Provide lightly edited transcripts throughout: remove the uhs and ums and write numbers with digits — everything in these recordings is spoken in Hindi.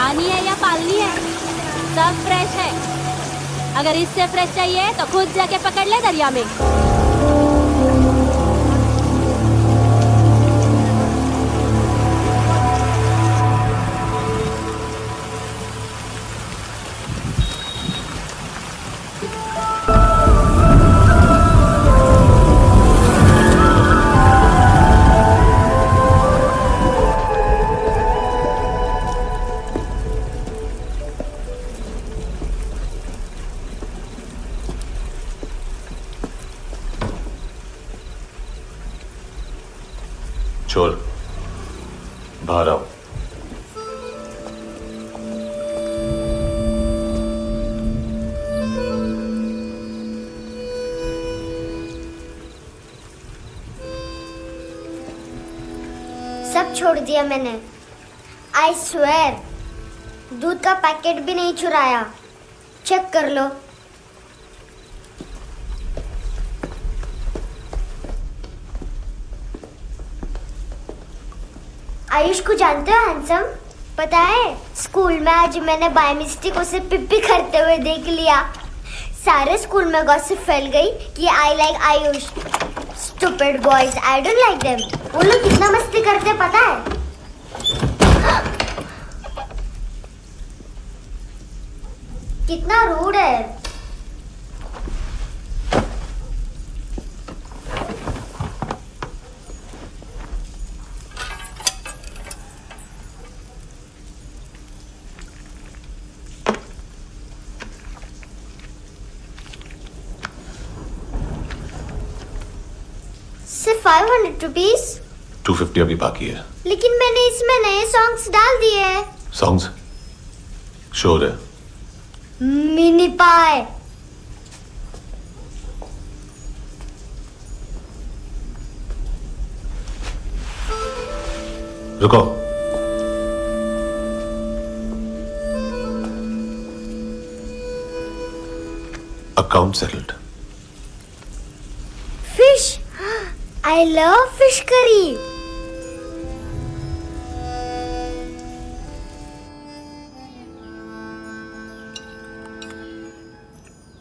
पानी है या पालनी है, सब फ्रेश है। अगर इससे फ्रेश चाहिए तो खुद जाके पकड़ ले दरिया में। चोर, बाहर आओ। सब छोड़ दिया मैंने। आई स्वेर, दूध का पैकेट भी नहीं चुराया। चेक कर लो। आयुष को जानते हो हैंडसम? पता है, स्कूल में आज मैंने बाय मिस्टेक उसे पिप्पी करते हुए देख लिया। सारे स्कूल में गॉसिप फैल गई कि I like Ayush. Stupid boys, I don't like them. वो लोग कितना मस्ती करते पता है? कितना रूड है। सिर्फ 500 रुपीज। 250 अभी बाकी है। लेकिन मैंने इसमें नए सॉन्ग्स डाल दिए हैं। सॉन्ग्स? शोर है। मिनी पाए। रुको। Account settled. Fish, I love fish curry.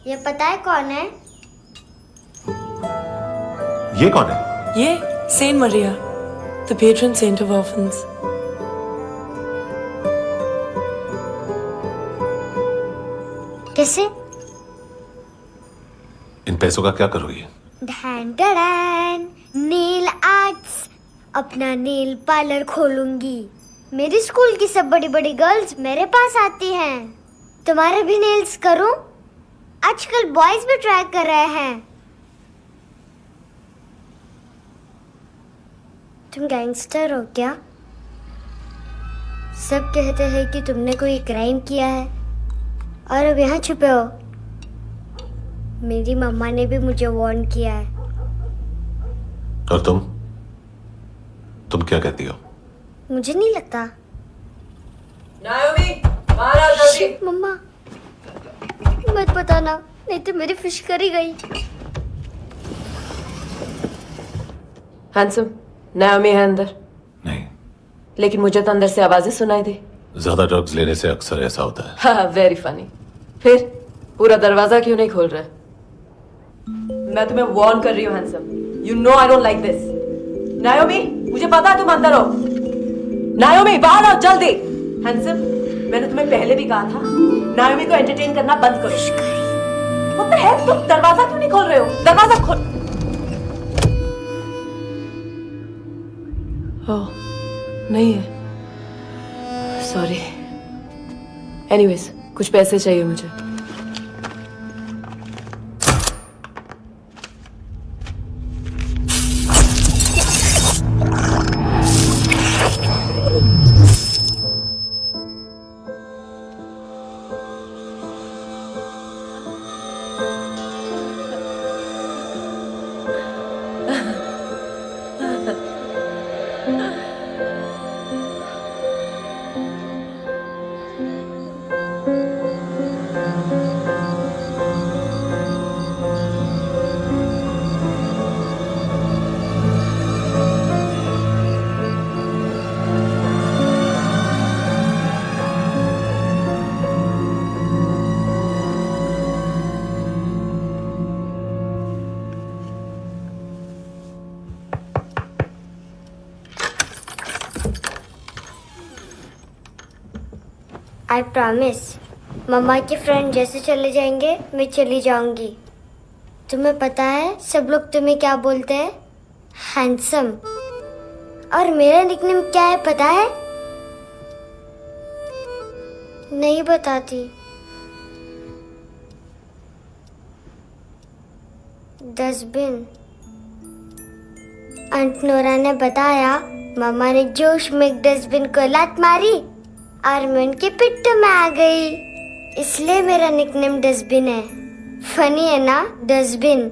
ये पता है कौन है? ये कौन है? ये saint Maria, the patron saint of orphans. कैसे? इन पैसों का क्या करोगी? ढैन ढैन, नेल आर्ट्स। अपना नेल पार्लर खोलूंगी। मेरी स्कूल की सब बड़ी बड़ी गर्ल्स मेरे पास आती हैं। तुम्हारे भी नेल्स करूं? आजकल बॉयज भी ट्राई कर रहे हैं। तुम गैंगस्टर हो क्या? सब कहते हैं कि तुमने कोई क्राइम किया है और अब यहाँ छुपे हो। मेरी मम्मा ने भी मुझे वार्न किया है। और तुम क्या कहती हो? मुझे नहीं लगता। नायोमी, बाहर आओ जल्दी। शिट, मम्मा मत बताना, नहीं तो मेरी फिश करी गई। हैंडसम, नायोमी है अंदर। नहीं। लेकिन मुझे तो अंदर से आवाजें सुनाई दी। ज्यादा ड्रग्स लेने से अक्सर ऐसा होता है। हाँ, वेरी फनी। फिर पूरा दरवाजा क्यों नहीं खोल रहा? मैं तुम्हें वार्न कर रही हूँ handsome. You know I don't like this. नायोमी, मुझे पता है तुम अंदर हो। नायोमी, बाहर आओ जल्दी। हैंडसम, मैंने तुम्हें पहले भी कहा था नायोमी को एंटरटेन करना बंद करो। What the hell? तुम दरवाजा क्यों नहीं खोल रहे हो? दरवाजा खोल। ओह, नहीं है। सॉरी। एनीवेज, कुछ पैसे चाहिए मुझे। I promise. मम्मा के फ्रेंड जैसे चले जाएंगे मैं चली जाऊंगी। तुम्हें पता है सब लोग तुम्हें क्या बोलते हैं? हैंडसम। और मेरा निकनेम क्या है पता है? नहीं बताती। डस्टबिन। आंट नोरा ने बताया मामा ने जोश में एक डस्टबिन को लात मारी और मैं उनके पिट्ठू में आ गई, इसलिए मेरा निकनेम डस्टबिन है। फनी है ना डस्टबिन?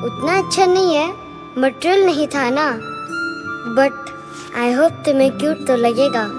उतना अच्छा नहीं है, मटेरियल नहीं था ना, बट आई होप तुम्हें क्यूट तो लगेगा।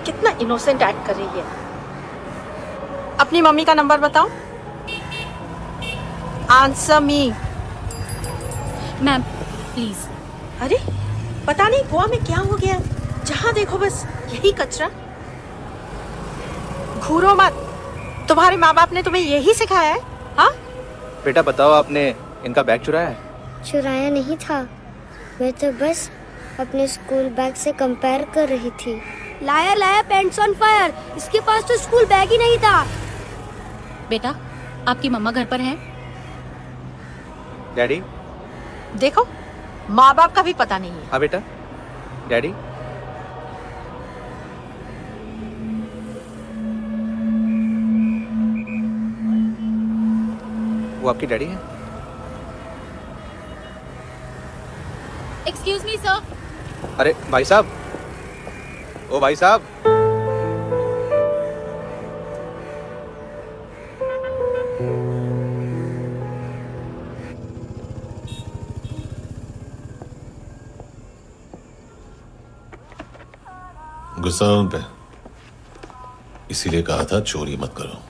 कितना इनोसेंट एक्ट कर रही है। अपनी मम्मी का नंबर बताओ। Answer me. Ma'am please. अरे पता नहीं गोवा में क्या हो गया, जहाँ देखो बस यही कचरा। घूरो मत, तुम्हारे माँ बाप ने तुम्हें यही सिखाया है? हाँ बेटा बताओ, आपने इनका बैग चुराया है? चुराया नहीं था, मैं तो बस अपने स्कूल बैग से कंपेयर कर रही थी। Liar liar pants on fire, इसके पास तो स्कूल बैग ही नहीं था। बेटा आपकी मम्मा घर पर हैं? डैडी? देखो माँ बाप का भी पता नहीं है। हाँ बेटा। डैडी? वो आपकी डैडी है? Excuse me sir. अरे भाई साहब, ओ भाई साहब। गुस्सा है उन पे, इसीलिए कहा था चोरी मत करो।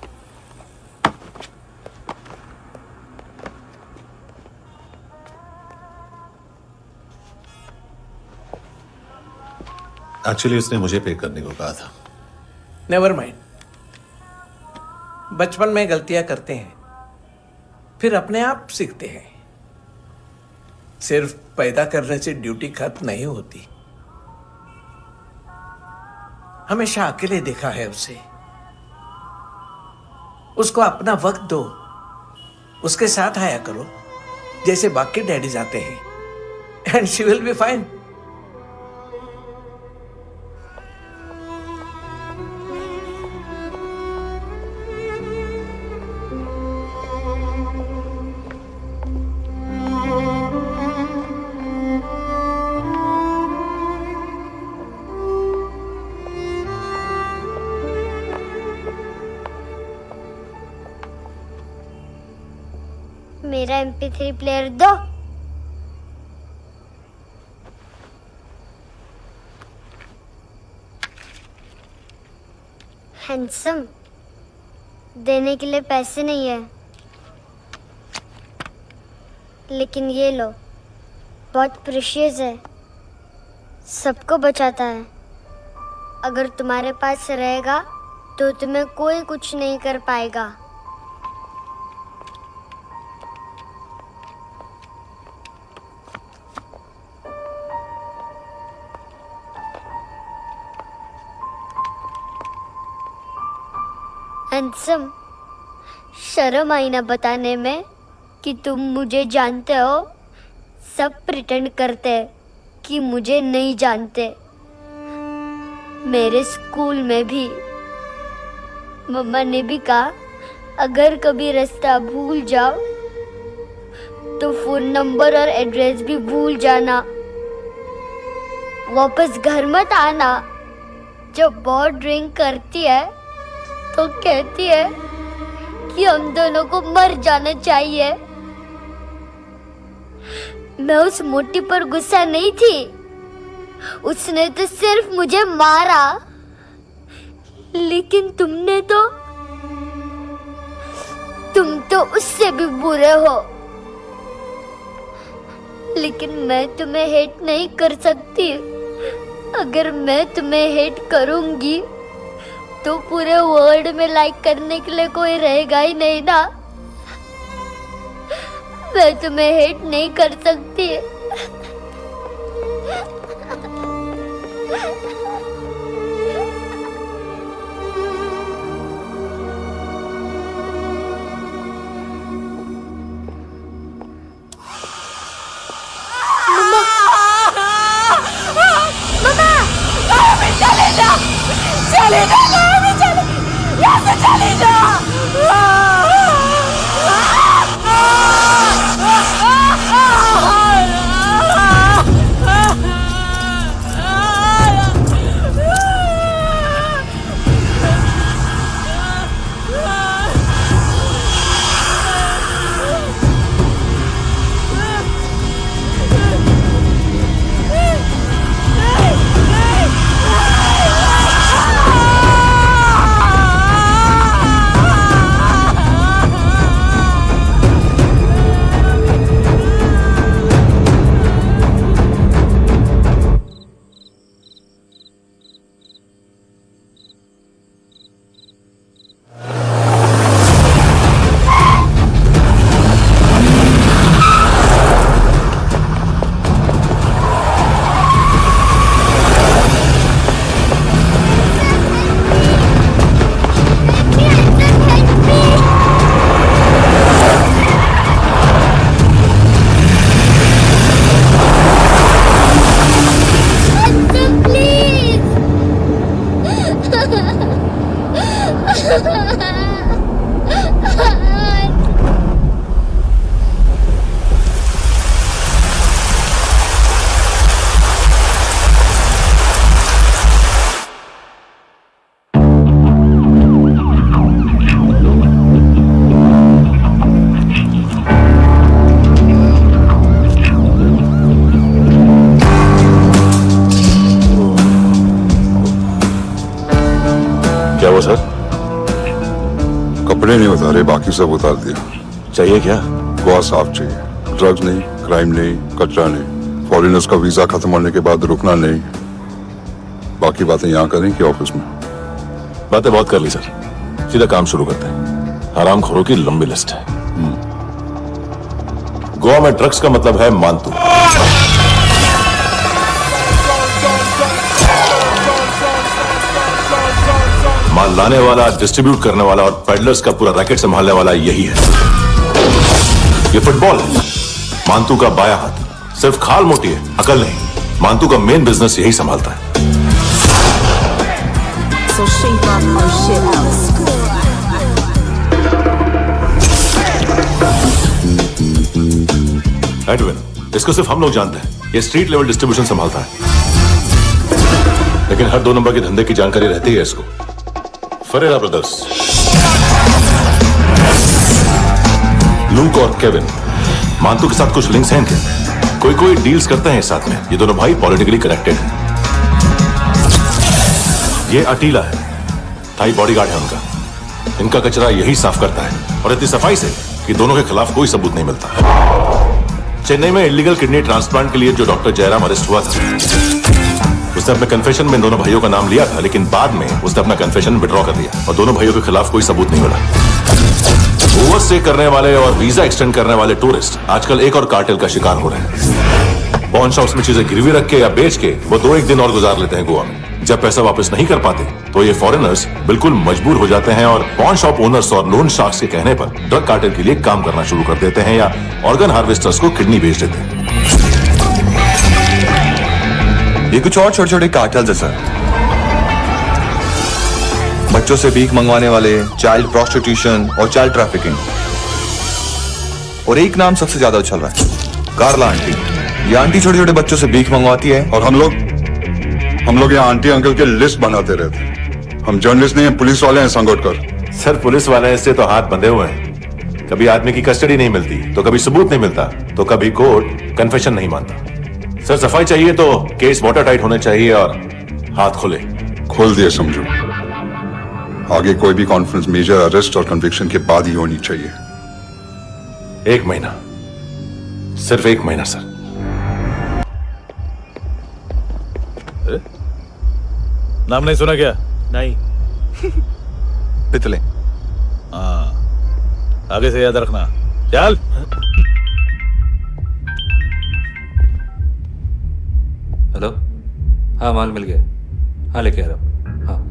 एक्चुअली उसने मुझे पे करने को कहा था। नेवर माइंड, बचपन में गलतियां करते हैं, फिर अपने आप सीखते हैं। सिर्फ पैदा करने से ड्यूटी खत्म नहीं होती। हमेशा अकेले देखा है उसे। उसको अपना वक्त दो, उसके साथ आया करो जैसे बाकी डैडीज आते हैं, and she will be fine. मेरा MP3 प्लेयर दो। हैंडसम, देने के लिए पैसे नहीं है, लेकिन ये लो, बहुत प्रेशियस है, सबको बचाता है। अगर तुम्हारे पास रहेगा तो तुम्हें कोई कुछ नहीं कर पाएगा। हैंडसम, शर्म आई ना बताने में कि तुम मुझे जानते हो। सब प्रिटेंड करते हैं कि मुझे नहीं जानते। मेरे स्कूल में भी मम्मा ने भी कहा, अगर कभी रास्ता भूल जाओ तो फोन नंबर और एड्रेस भी भूल जाना, वापस घर मत आना। जब बहुत ड्रिंक करती है तो कहती है कि हम दोनों को मर जाना चाहिए। मैं उस मोटी पर गुस्सा नहीं थी, उसने तो सिर्फ मुझे मारा, लेकिन तुम तो उससे भी बुरे हो। लेकिन मैं तुम्हें हेट नहीं कर सकती। अगर मैं तुम्हें हेट करूंगी तो पूरे वर्ल्ड में लाइक करने के लिए कोई रहेगा ही नहीं ना। मैं तुम्हें हेट नहीं कर सकती। क्या हुआ सर? कपड़े नहीं उतारे, बाकी सब उतार दिया। चाहिए क्या? गोवा साफ चाहिए। ड्रग्स नहीं, क्राइम नहीं, कचरा नहीं। फॉरेनर्स का वीजा खत्म होने के बाद रुकना नहीं। बाकी बातें यहाँ करें कि ऑफिस में? बातें बहुत कर ली सर, सीधा काम शुरू करते हैं। हरामखोरों की लंबी लिस्ट है। गोवा में ड्रग्स का मतलब है मानतू। माल लाने वाला, डिस्ट्रीब्यूट करने वाला और पेडलर्स का पूरा रैकेट संभालने वाला यही है। ये फुटबॉल है, मानतू का बाया हाथ। सिर्फ खाल मोटी है, अकल नहीं। मानतू का मेन बिजनेस यही संभालता है। So shape up her shit out. Edwin, इसको सिर्फ हम लोग जानते हैं। ये स्ट्रीट लेवल डिस्ट्रीब्यूशन संभालता है, लेकिन हर 2 नंबर के धंधे की जानकारी रहती है इसको। फरेरा ब्रदर्स, लूक और केविन, मानतू के साथ कुछ लिंक्स हैं इनके। कोई डील्स करते हैं साथ में। ये दोनों भाई पॉलिटिकली कनेक्टेड हैं। ये अटीला है, थाई बॉडीगार्ड है उनका। इनका कचरा यही साफ करता है और इतनी सफाई से कि दोनों के खिलाफ कोई सबूत नहीं मिलता। चेन्नई में इलीगल किडनी ट्रांसप्लांट के लिए जो डॉक्टर जयराम अरेस्ट हुआ था, उसने अपने कन्फेशन में दोनों भाइयों का नाम लिया था, लेकिन बाद में उसने अपना कन्फेशन विड्रॉ कर दिया और दोनों भाइयों के खिलाफ कोई सबूत नहीं मिला। ओवर स्टे करने वाले और वीजा एक्सटेंड करने वाले टूरिस्ट आजकल एक और कार्टेल का शिकार हो रहे हैं। पॉन शॉप्स में चीजें गिरवी रख के या बेच के वो 2-1 दिन और गुजार लेते हैं गोवा में। जब पैसा वापस नहीं कर पाते तो ये फॉरेनर्स बिल्कुल मजबूर हो जाते हैं और पॉन शॉप ओनर्स और लोन शार्क्स के कहने पर ड्रग कार्टेल के लिए काम करना शुरू कर देते हैं या ऑर्गन हार्वेस्टर्स को किडनी बेच देते हैं। ये कुछ और छोटे छोटे कार्टेल्स है सर। बच्चों से भीख मंगवाने वाले, चाइल्ड प्रोस्टिट्यूशन और चाइल्ड ट्रैफिकिंग। और एक नाम सबसे ज्यादा उछल रहा है, कार्ला आंटी। ये आंटी छोटे छोटे बच्चों से भीख मंगवाती है और हम लोग यहाँ आंटी अंकल के लिस्ट बनाते रहते। हम जर्नलिस्ट नहीं हैं, पुलिस वाले हैं संगोटकर। सर पुलिस वाले इससे तो हाथ बंधे हुए हैं। कभी आदमी की कस्टडी नहीं मिलती तो कभी सबूत नहीं मिलता तो कभी कोर्ट कन्फेशन नहीं मानता। सर सफाई चाहिए तो केस वाटर टाइट होने चाहिए और हाथ खुले। खोल दिए समझो। आगे कोई भी कॉन्फ्रेंस मेजर अरेस्ट और कन्विक्शन के बाद ही होनी चाहिए। 1 महीना, सिर्फ 1 महीना सर। नाम नहीं सुना क्या? नहीं। पितले। हाँ, आगे से याद रखना। चल। हेलो, हाँ माल मिल गया। हाँ लेके आ रहा हूँ। हाँ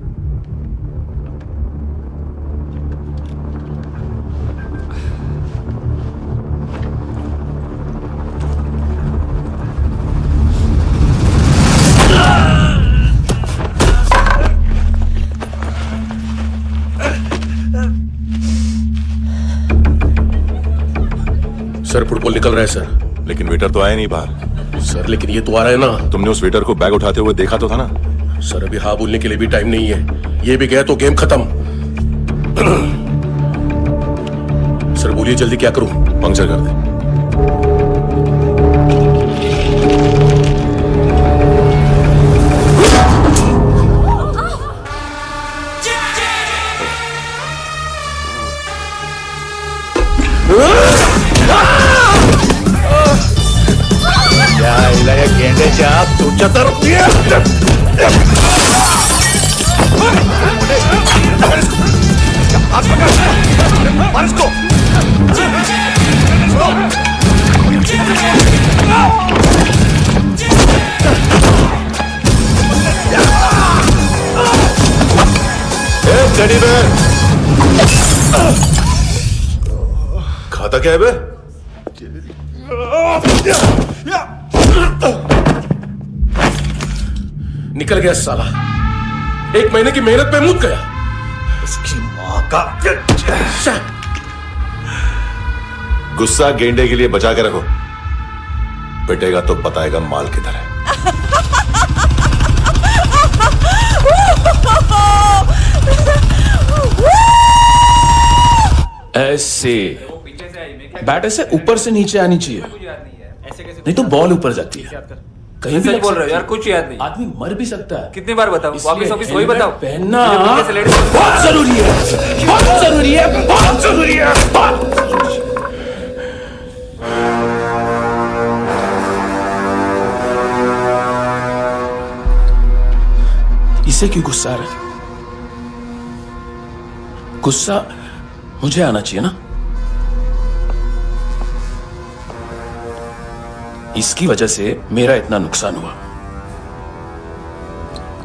सर फुटबॉल निकल रहा है सर। लेकिन वेटर तो आया नहीं बाहर। सर लेकिन ये तो आ रहा है ना। तुमने उस वेटर को बैग उठाते हुए देखा तो था ना? सर अभी हाँ बोलने के लिए भी टाइम नहीं है। ये भी गया तो गेम खत्म। सर बोलिए जल्दी क्या करूं? पंक्चर कर दे। गेंडे से आप तू चतर खाता क्या है बे? निकल गया साला। 1 महीने की मेहनत पे मुक गया। इसकी माँ का गुस्सा गेंडे के लिए बचा के रखो, पिटेगा तो बताएगा माल किधर है। ऐसे बैट ऐसे ऊपर से नीचे आनी चाहिए, नहीं तो बॉल ऊपर जाती है। कहीं भी बोल रहे हो यार, कुछ याद नहीं। आदमी मर भी सकता है। कितनी बार बताऊं? वापिस ऑफिस वही बताओ। पहनना बहुत जरूरी है, बहुत जरूरी है, बहुत जरूरी है। इसे क्यों गुस्सा आ रहा है? गुस्सा मुझे आना चाहिए ना। इसकी वजह से मेरा इतना नुकसान हुआ।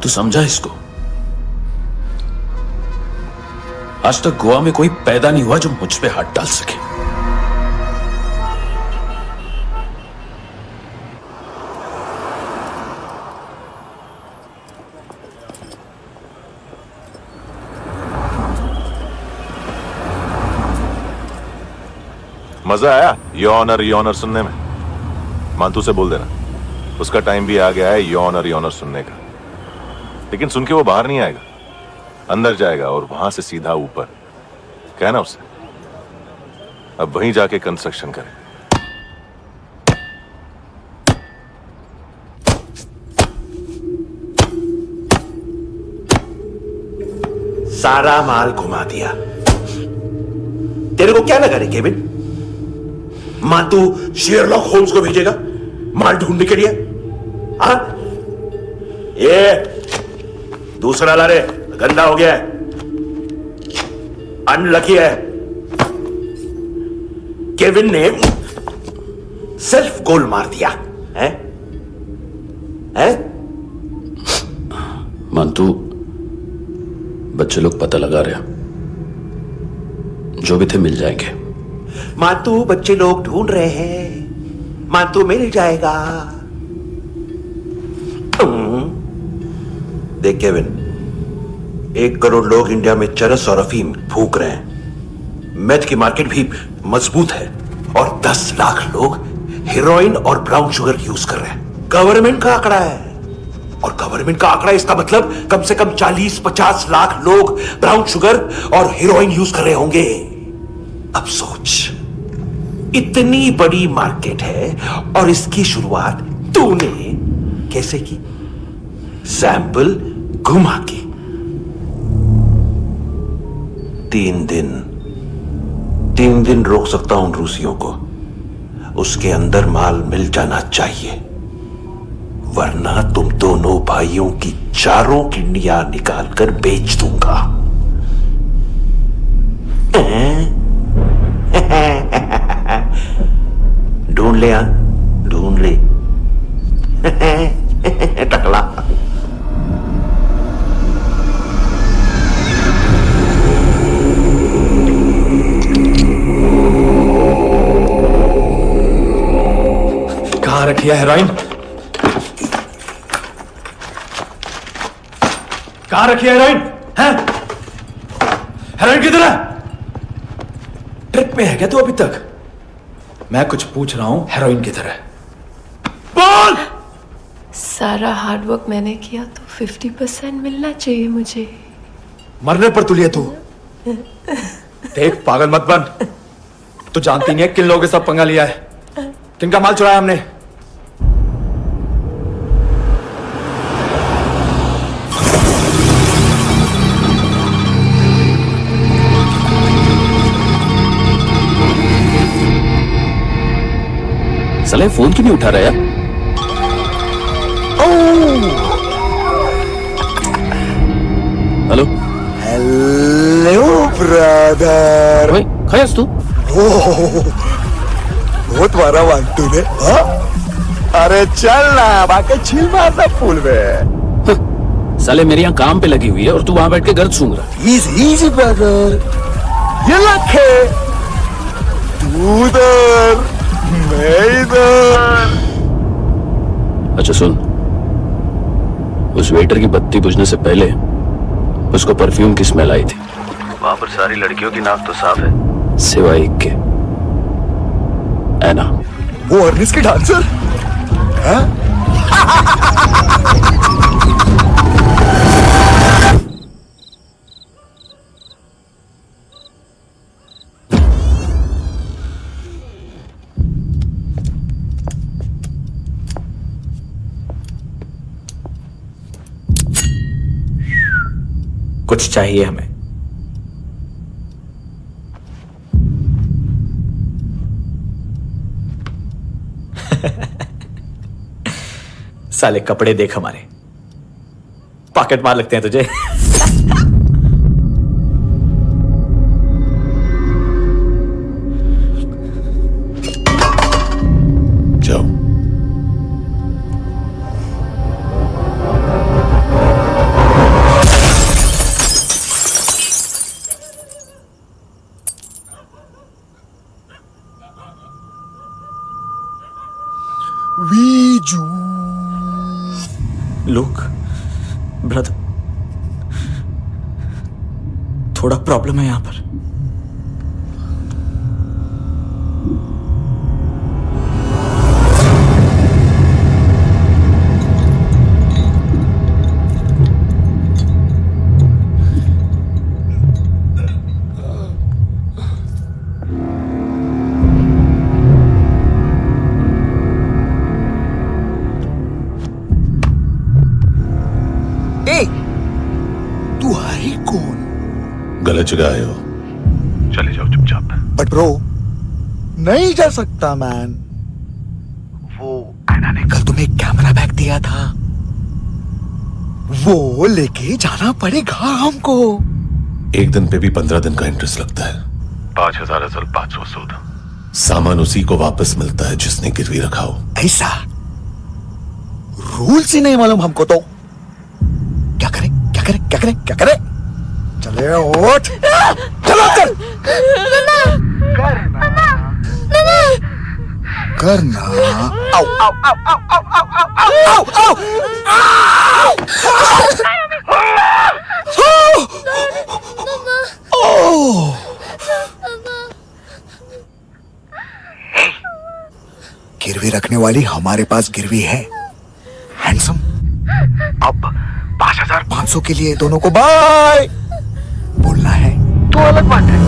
तू समझा इसको? आज तक गोवा में कोई पैदा नहीं हुआ जो मुझ पे हाथ डाल सके। मजा आया योनर सुनने में? मानतू से बोल देना, उसका टाइम भी आ गया है योनर सुनने का। लेकिन सुन के वो बाहर नहीं आएगा, अंदर जाएगा और वहां से सीधा ऊपर। कहना उसे अब वहीं जाके कंस्ट्रक्शन करे। सारा माल घुमा दिया। तेरे को क्या लगा रे केविन? मां तू शेरलॉक होम्स को भेजेगा माल ढूंढने के लिए? हाँ, ये दूसरा ला रे, गंदा हो गया है, अनलकी है। केविन ने सेल्फ गोल मार दिया है? मानतू, बच्चे लोग पता लगा रहे हैं, जो भी थे मिल जाएंगे। मातू, बच्चे लोग ढूंढ रहे हैं, मातू मिल जाएगा। देख केविन, 1 करोड़ लोग इंडिया में चरस और अफीम फूक रहे हैं। मेथ की मार्केट भी मजबूत है और 10 लाख लोग हेरोइन और ब्राउन शुगर यूज कर रहे हैं। गवर्नमेंट का आंकड़ा है, और गवर्नमेंट का आंकड़ा, इसका मतलब कम से कम 40-50 लाख लोग ब्राउन शुगर और हेरोइन यूज कर रहे होंगे। अब सोच, इतनी बड़ी मार्केट है और इसकी शुरुआत तूने कैसे की? सैंपल घुमा के। 3 दिन रोक सकता हूं रूसियों को, उसके अंदर माल मिल जाना चाहिए, वरना तुम दोनों भाइयों की 4 किडनियां निकालकर बेच दूंगा। ढूंढ ले, ढूंढ ले टकला। कहां रखी है हेरोइन? कहां रखी है हेरोइन? हेरोइन किधर है? ट्रिप में है क्या तू अभी तक? मैं कुछ पूछ रहा हूं, हेरोइन किधर है? बोल! सारा हार्डवर्क मैंने किया तो 50% मिलना चाहिए मुझे। मरने पर तुलिए तू। देख, पागल मत बन। तू जानती नहीं है किन लोगों के साथ पंगा लिया है, किनका माल चुराया हमने। साले फोन क्यों नहीं उठा रहा यार? Hello hello brother. खयास तू? बहुत मारा वांटू ने। अरे चल ना, बाकी छिल मारना फूल में। साले मेरी यहाँ काम पे लगी हुई है और तू वहां बैठ के गर्द सूंघ रहा। इजी ब्रदर, ये लखे तू उधर, मैं इधर। अच्छा सुन, उस वेटर की बत्ती बुझने से पहले उसको परफ्यूम की स्मेल आई थी। वहां पर सारी लड़कियों की नाक तो साफ है, सिवाय एक के, एना। वो अर्निस की डांसर है? कुछ चाहिए हमें। साले कपड़े देख हमारे, पॉकेट मार लगते हैं तुझे। जाओ। वीजू। लुक ब्रदर, थोड़ा प्रॉब्लम है यहां पर। तू है कौन? गलत जगह आए हो, चले जाओ चुपचाप। बट ब्रो, नहीं जा सकता मैन। वो एना ने कल तुम्हें कैमरा बैग दिया था, वो लेके जाना पड़ेगा हमको। एक दिन पे भी 15 दिन का इंटरेस्ट लगता है। 5,000 असल 500 सूद। सामान उसी को वापस मिलता है जिसने गिरवी रखा हो। ऐसा रूल्स ही नहीं मालूम हमको तो। क्या करें क्या करें क्या करें क्या करें? चले उठ, चलो चल। करना आओ आओ आओ आओ आओ आओ आओ आओ आओ। गिरवी रखने वाली हमारे पास गिरवी है हैंडसम। अब 5,500 के लिए दोनों को बाय बोलना है तो अलग बात है।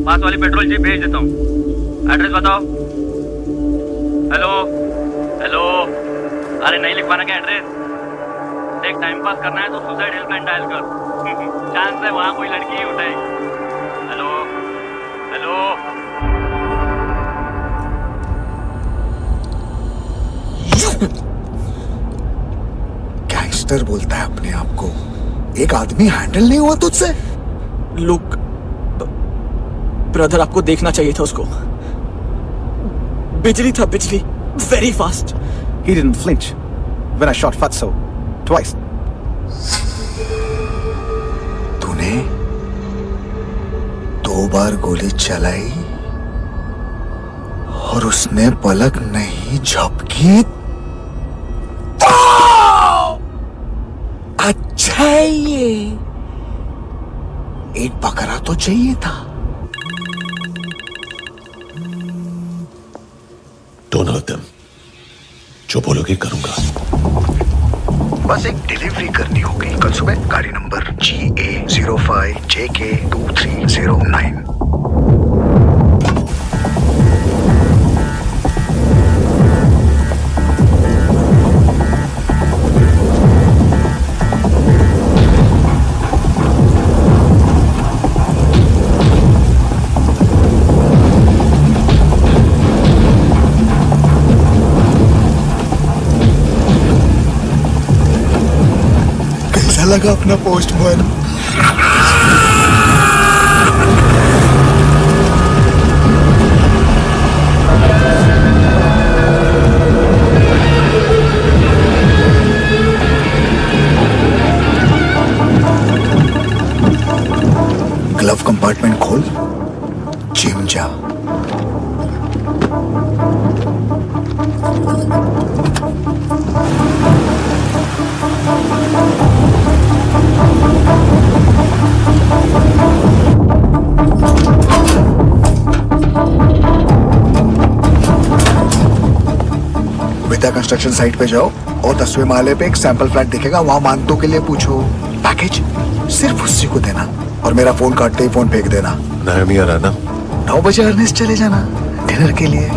पास वाली पेट्रोल जीप भेज देता हूँ। एड्रेस बताओ। हेलो हेलो, अरे नहीं लिखवाना क्या एड्रेस? देख टाइम पास करना है तो सुसाइड हेल्पलाइन डायल कर। चांस है वहाँ कोई लड़की ही उठाए। हेलो हेलो, गैंगस्टर बोलता है अपने आप को। एक आदमी हैंडल नहीं हुआ तुझसे? लुक ब्रदर, आपको देखना चाहिए था उसको। बिजली था, बिजली, very fast. He didn't flinch when I shot Fatso twice. तूने 2 बार गोली चलाई और उसने पलक नहीं झपकी। अच्छा है ये, एक बकरा तो चाहिए था। Don't hurt them. जो बोलोगे करूंगा। बस एक डिलीवरी करनी होगी कल सुबह, गाड़ी नंबर GA05JK2309। लगा अपना पोस्टमैन। ग्लव कंपार्टमेंट खोल, जिम जा। मोहिता कंस्ट्रक्शन साइट पे जाओ और 10वें माले पे एक सैंपल फ्लैट दिखेगा, वहां मानतो के लिए पूछो। पैकेज सिर्फ उसी को देना और मेरा फोन काटते ही फोन फेंक देना। नायमी आ रहा ना? 9 बजे अर्नेस्ट चले जाना डिनर के लिए।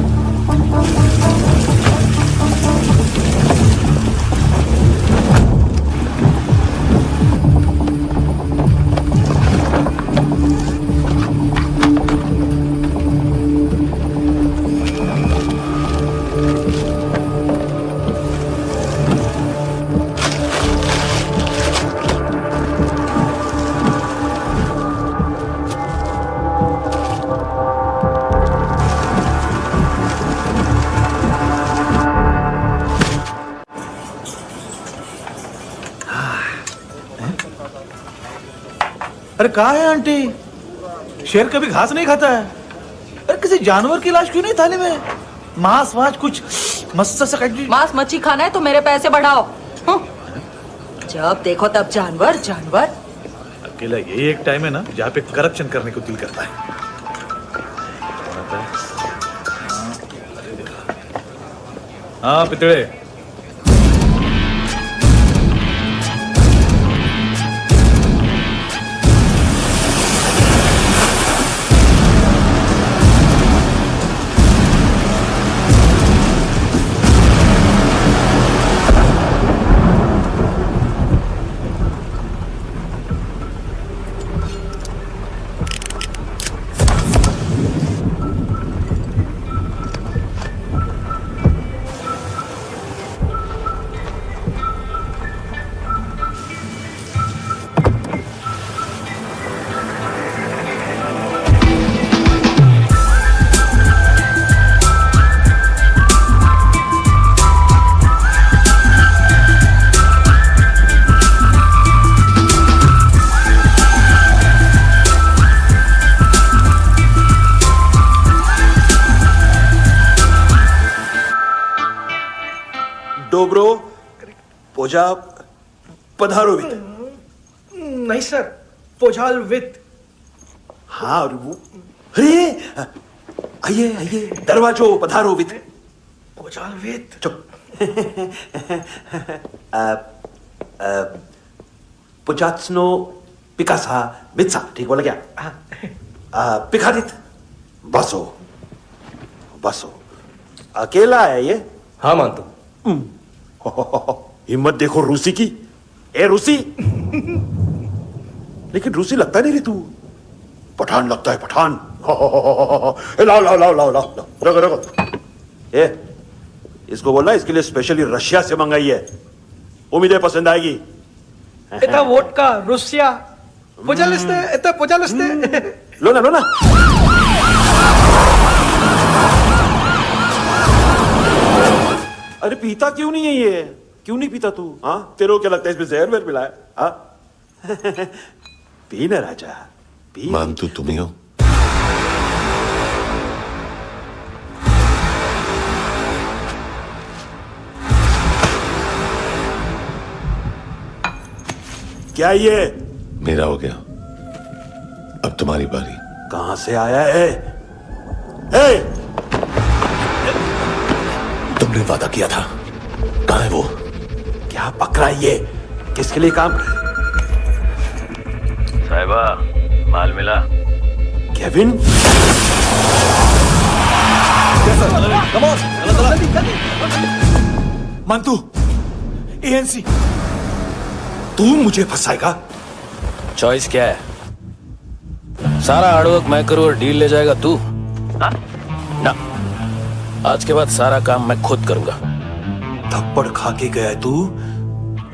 अरे कहाँ है आंटी? शेर कभी घास नहीं खाता है। अरे किसी जानवर की लाश क्यों नहीं थाली में? मांस वाच कुछ मस्त सा मांस मच्छी खाना है तो मेरे पैसे बढ़ाओ। जब देखो तब जानवर जानवर। अकेला यही एक टाइम है ना जहाँ पे करप्शन करने को दिल करता है। हाँ पितड़े, डोब्रो पोजा पधारोवित। नहीं सर, पोजाल विथ। हाँ और वो, अरे आइए आइए, दरवाजो पधारोवित। पोजाल विथ। चुप। पुचात्सनो पिकासा मित्सा, ठीक बोला क्या? पिकादित बसो बसो। अकेला है ये? हाँ मानतो। हिम्मत देखो रूसी की। ए रूसी, लेकिन रूसी लगता नहीं रे तू, पठान लगता है पठान। लाओ लाओ लाओ लाओ लाओ, रखो रखो। ए इसको बोलना इसके लिए स्पेशली रशिया से मंगाई है, उम्मीद है पसंद आएगी। इतना वोडका रूसिया पोजालिस्ते, इतना पोजालिस्ते। लो ना लो ना। अरे पीता क्यों नहीं है ये? क्यों नहीं पीता तू? हाँ तेरे को क्या लगता है इसमें जहर वहर मिला है? हाँ पी ना राजा पी। मानतू तुम ही हो? क्या ये? मेरा हो गया, अब तुम्हारी बारी। कहां से आया है? ए! तुमने वादा किया था, कहां है वो? क्या पकड़ा ये? किसके लिए काम? साहिबा माल मिला? केविन? मानतू, एएनसी। तू मुझे फंसाएगा? चॉइस क्या है? सारा हार्डवर्क मैं करूं और डील ले जाएगा तू? ना, आज के बाद सारा काम मैं खुद करूंगा। थप्पड़ खा के गया तू,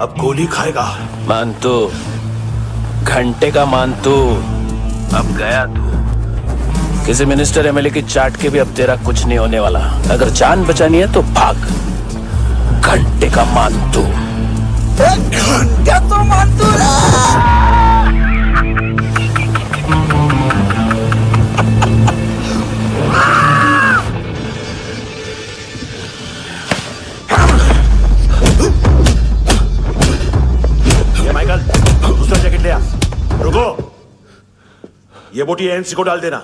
अब गोली खाएगा। मानतू, घंटे का मानतू, अब गया तू। किसी मिनिस्टर एमएलए की चाट के भी अब तेरा कुछ नहीं होने वाला। अगर जान बचानी है तो भाग। घंटे का मानतू। घंटे तो मानतू माइकल, दूसरा जैकेट ले आ। रुको, ये बोटी एएनसी को डाल देना।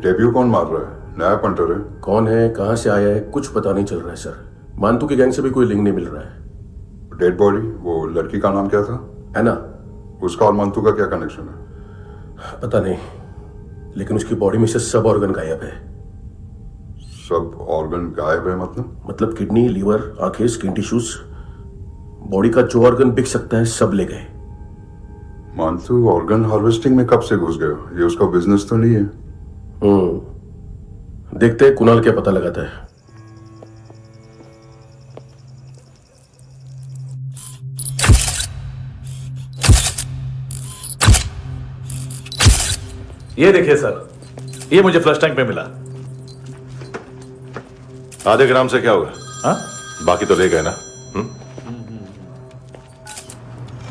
डेब्यू कौन मार रहा है? नया पंटर है। कौन है, कहां से आया है, कुछ पता नहीं चल रहा है सर। मानतू की गैंग से भी कोई लिंक नहीं मिल रहा है। डेड बॉडी, वो लड़की का नाम क्या था? एना। उसका और मंतू का क्या कनेक्शन है? पता नहीं, लेकिन उसकी बॉडी में से सब ऑर्गन गायब है। सब ऑर्गन गायब है मतलब किडनी, लीवर, आंखें, स्किन टिश्यूज, बॉडी का जो ऑर्गन बिक सकता है सब ले गए। मंतू ऑर्गन हार्वेस्टिंग में कब से घुस गए? ये उसका बिजनेस तो नहीं है? देखते हैं कुणाल क्या पता लगाता है। ये देखिए सर, ये मुझे फ्लश टैंक में मिला। आधे ग्राम से क्या होगा? हाँ? बाकी तो ले गए ना?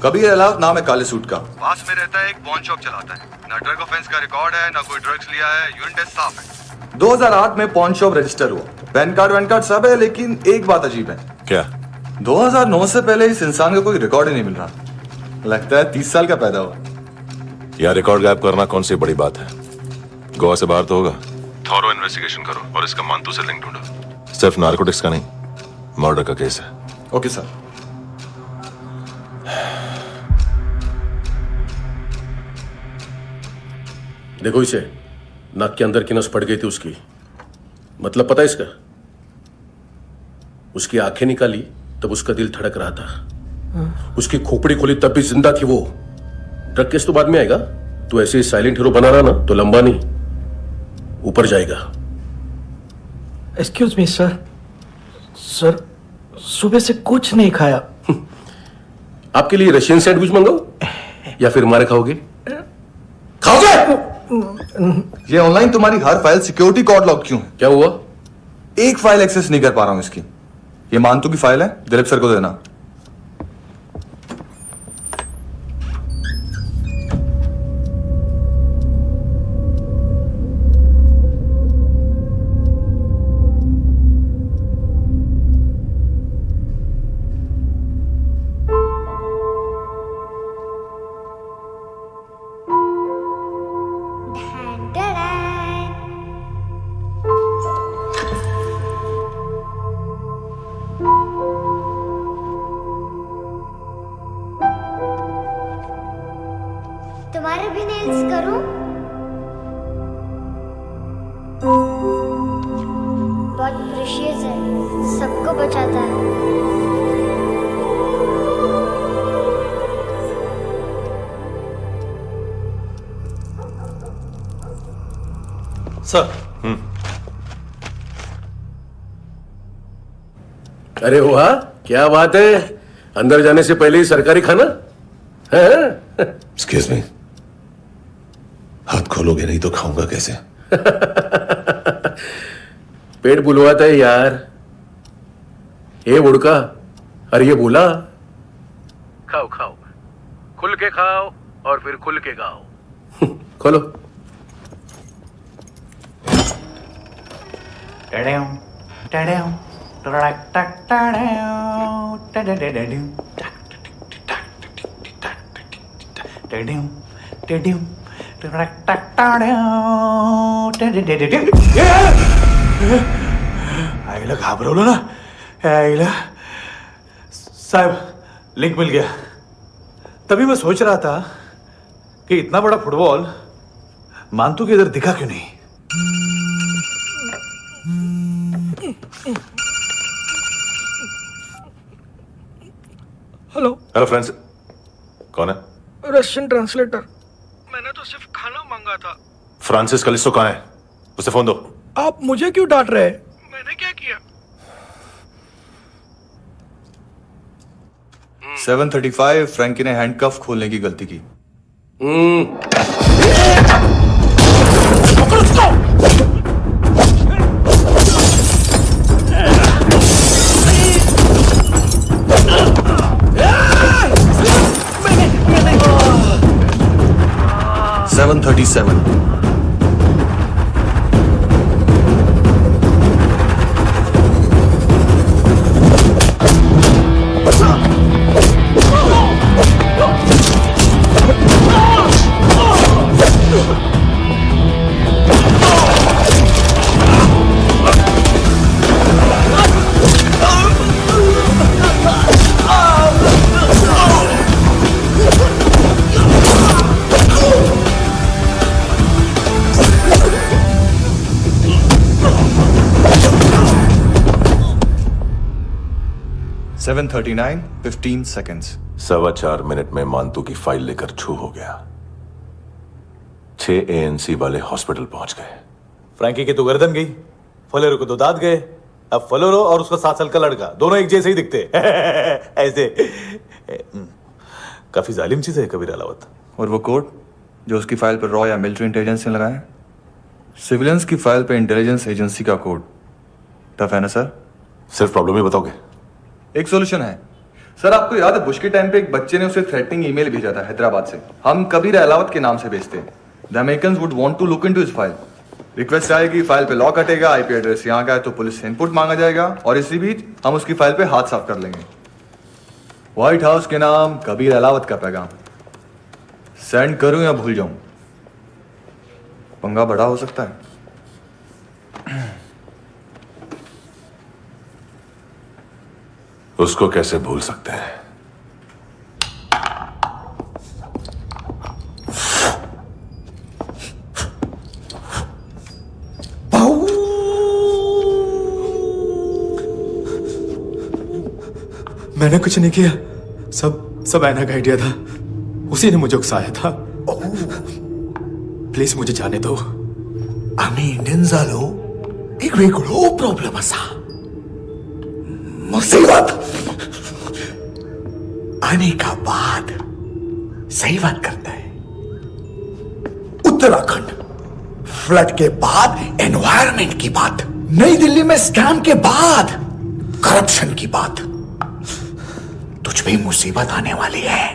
कबीर अलाव नाम है काले सूट का। पास में रहता है, एक पॉन शॉप चलाता है। ना ड्रग ऑफेंस का रिकॉर्ड है, ना कोई ड्रग्स लिया है। यूरिन टेस्ट साफ है। 2008 में पॉन शॉप रजिस्टर हुआ, पैन कार्ड सब है, लेकिन एक बात अजीब है। क्या? 2009 से पहले इस इंसान का कोई रिकॉर्ड ही नहीं मिल रहा। लगता है 30 साल का पैदा हुआ। यह रिकॉर्ड गायब करना कौन सी बड़ी बात है? गोवा से बाहर तो होगा। थॉरो इन्वेस्टिगेशन करो और इसका मंतू से लिंक ढूंढो। सिर्फ नार्कोटिक्स का नहीं, मर्डर का केस है। Okay sir. देखो इसे, नाक के अंदर की नस पड़ गई थी उसकी। मतलब पता है इसका? उसकी आंखें निकाली तब उसका दिल धड़क रहा था। उसकी खोपड़ी खोली तब भी जिंदा थी वो। ड्रग केस तो बाद में आएगा। तो ऐसे साइलेंट हीरो बना रहा ना तो लंबा नहीं, ऊपर जाएगा। Excuse me sir. सर, सुबह से कुछ नहीं खाया। आपके लिए रशियन सैंडविच मंगाओ या फिर मारे खाओगे? खाओगे? ये ऑनलाइन तुम्हारी हर फाइल सिक्योरिटी कोड लॉक क्यों है? क्या हुआ? एक फाइल एक्सेस नहीं कर पा रहा हूं इसकी। ये मानतू की फाइल है, दिलीप सर को देना। तुम्हारे भी नेल्स करूं? बहुत प्रेशियस है, सबको बचाता है। सर। अरे वाह, क्या बात है। अंदर जाने से पहले ही सरकारी खाना है? एक्सक्यूज मी, हाथ खोलोगे नहीं तो खाऊंगा कैसे? पेट बुलवाता है यार। ये बुड़का, अरे ये बोला। खाओ खाओ, खुल के खाओ और फिर खुल के गाओ। खोलो। आईला घाबरवलं ना। आईला साहब, लिंक मिल गया। तभी मैं सोच रहा था कि इतना बड़ा फुटबॉल मानतू के इधर दिखा क्यों नहीं। हेलो फ्रेंड्स, कौन है? Russian translator. मैंने तो सिर्फ खाना मांगा था। फ्रांसिस कलिस्टो कहाँ है? उसे फोन दो। आप मुझे क्यों डांट रहे हैं? मैंने क्या किया? 735 फ्रैंकी ने हैंडकफ खोलने की गलती की। 7:39, 15 seconds. 4.25 मिनट में मानतू की फाइल लेकर छू हो गया। 6 ANC वाले हॉस्पिटल पहुंच गए। फ्रैंकी की तो गर्दन गई, फलेरो को तो दांत गए। अब फलेरो और उसका 7 साल का लड़का दोनों एक जैसे ही दिखते ऐसे। काफी जालिम चीज है कबीर अलावत। और वो कोड जो उसकी फाइल पर रॉ या मिलिट्री इंटेलिजेंस ने लगाया, सिविलियंस की फाइल पे इंटेलिजेंस एजेंसी का कोड। टफ है ना सर? सिर्फ प्रॉब्लम ही बताओगे? एक सॉल्यूशन है सर। आपको याद है बुश के टाइम पे एक बच्चे ने उसे थ्रेटनिंग ईमेल भेजा था हैदराबाद से। हम कबीर अलावत के नाम से भेजते हैं। The Americans would want to look into his file. Request आएगी, फाइल पे लॉक हटेगा, आईपी एड्रेस यहाँ का है तो पुलिस से इनपुट मांगा जाएगा और इसी बीच हम उसकी फाइल पे हाथ साफ कर लेंगे। व्हाइट हाउस के नाम कबीर अलावत का पैगाम। सेंड करूं या भूल जाऊं? पंगा बड़ा हो सकता है। उसको कैसे भूल सकते हैं? मैंने कुछ नहीं किया, सब ऐना का आइडिया था। उसी ने मुझे उकसाया था। प्लीज मुझे जाने दो। आम्ही इंडियन्सालो एक वेगळो प्रॉब्लेम असा, मुसीबत आने का बाद सही बात करता है। उत्तराखंड फ्लड के बाद एनवायरनमेंट की बात, नई दिल्ली में स्कैम के बाद करप्शन की बात। तुझ पे मुसीबत आने वाली है,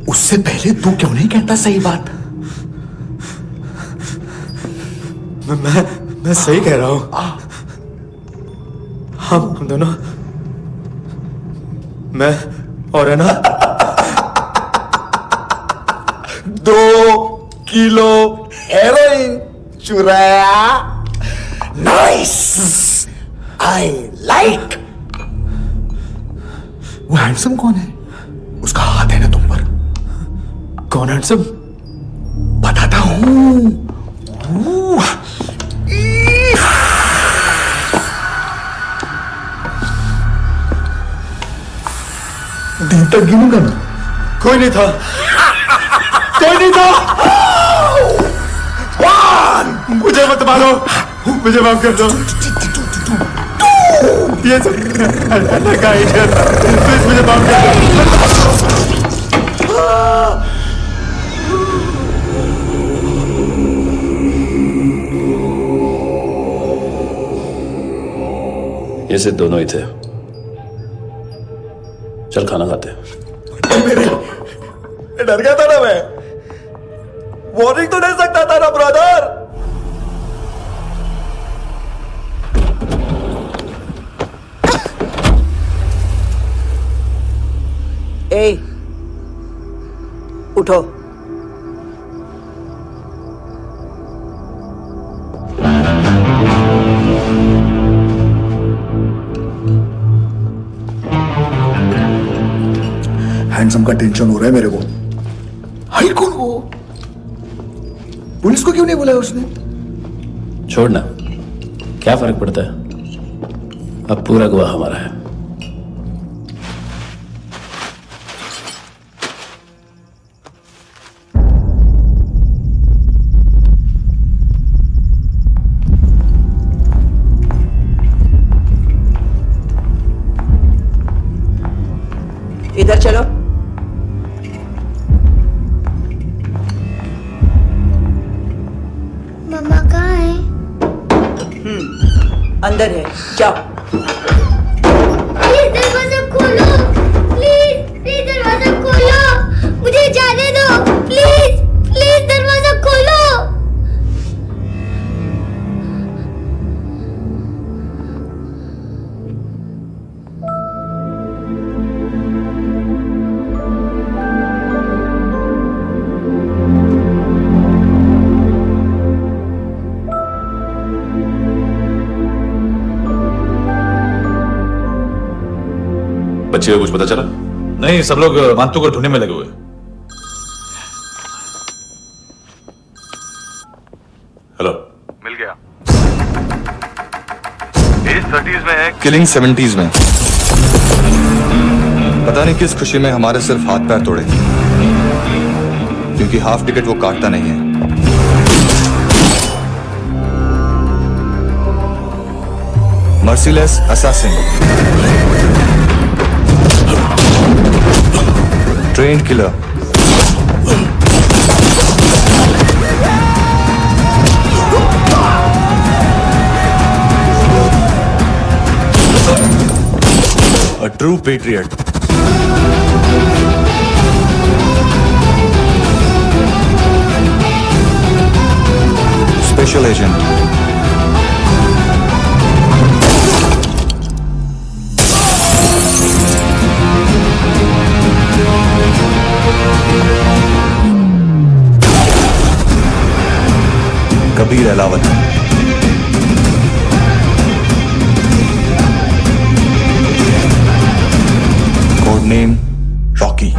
उससे पहले तू क्यों नहीं कहता सही बात? मैं सही कह रहा हूं। हम दोनों, मैं और है ना 2 किलो हेरोइन चुराया। Nice, I like. वो हैंडसम कौन है? उसका हाथ है ना तुम पर? कौन हैंडसम? बताता हूं। दिन तक गिनूंगा ना। कोई नहीं था, कोई नहीं था। मुझे मत मारो, मुझे माफ कर दो। ये सब का आइडिया था। प्लीज मुझे माफ कर दो। ये सिर्फ दोनों ही थे। चल खाना खाते। डर गया था ना मैं। वार्निंग तो दे सकता था ना ब्रदर। ए, उठो। हैंडसम का टेंशन हो रहा है मेरे को। हाई कौन वो? पुलिस को क्यों नहीं बुलाया उसने? छोड़ना, क्या फर्क पड़ता है? अब पूरा गवाह हमारा है। इधर चलो। मम्मा कहाँ है? अंदर है, जाओ। प्लीज दरवाजा खोलो, प्लीज दरवाजा खोलो, मुझे जाने दो, प्लीज दरवाजा खोलो। बच्चे को कुछ पता चला? नहीं, सब लोग मानतू को ढूंढने में लगे हुए। हेलो, मिल गया। एज 30s में है, किलिंग 70s में। पता नहीं किस खुशी में हमारे सिर्फ हाथ पैर तोड़े, क्योंकि हाफ टिकट वो काटता नहीं है। Merciless assassin, trained killer, a true patriot. Special agent. Kabir Alawat. Code name Rocky.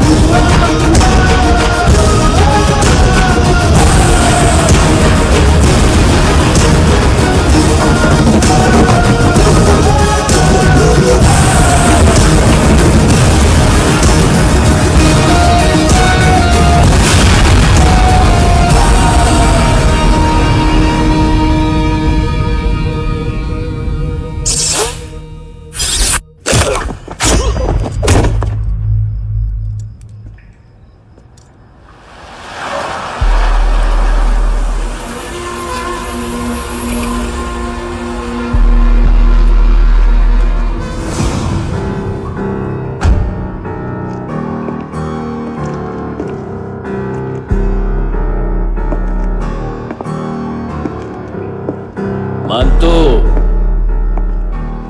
मानतो,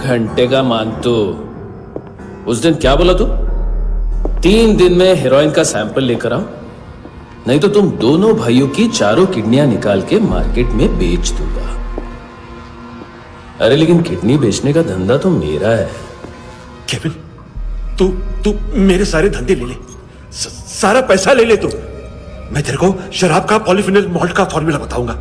घंटे का मानतो, उस दिन क्या बोला तू? 3 दिन में हेरोइन का सैंपल लेकर आओ, नहीं तो तुम दोनों भाइयों की चारों किडनियां निकाल के मार्केट में बेच दूंगा। अरे लेकिन किडनी बेचने का धंधा तो मेरा है। केविन, तू मेरे सारे धंधे ले ले, सारा पैसा ले ले तू। मैं तेरे को शराब का पॉलीफिनल मॉल्ट का फॉर्मूला बताऊंगा,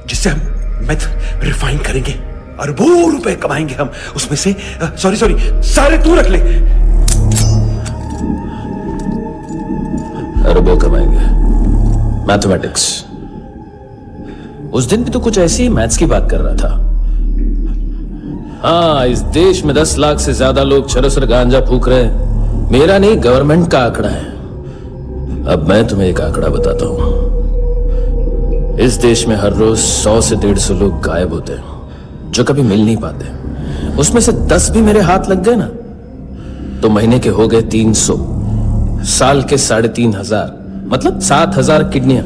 जिससे हम मेथ रिफाइन करेंगे, अरबों रुपए कमाएंगे हम उसमें से। सॉरी सारे तू रख ले। अरबों कमाएंगे, मैथमेटिक्स। उस दिन भी तो कुछ ऐसी मैथ्स की बात कर रहा था। हाँ, इस देश में 10 लाख से ज्यादा लोग चरस और गांजा फूक रहे हैं। मेरा नहीं, गवर्नमेंट का आंकड़ा है। अब मैं तुम्हें एक आंकड़ा बताता हूं। इस देश में हर रोज 100 से 150 लोग गायब होते हैं, जो कभी मिल नहीं पाते। उसमें से 10 भी मेरे हाथ लग गए ना, तो महीने के हो गए 300, साल के 3500, मतलब 7000 किडनियां।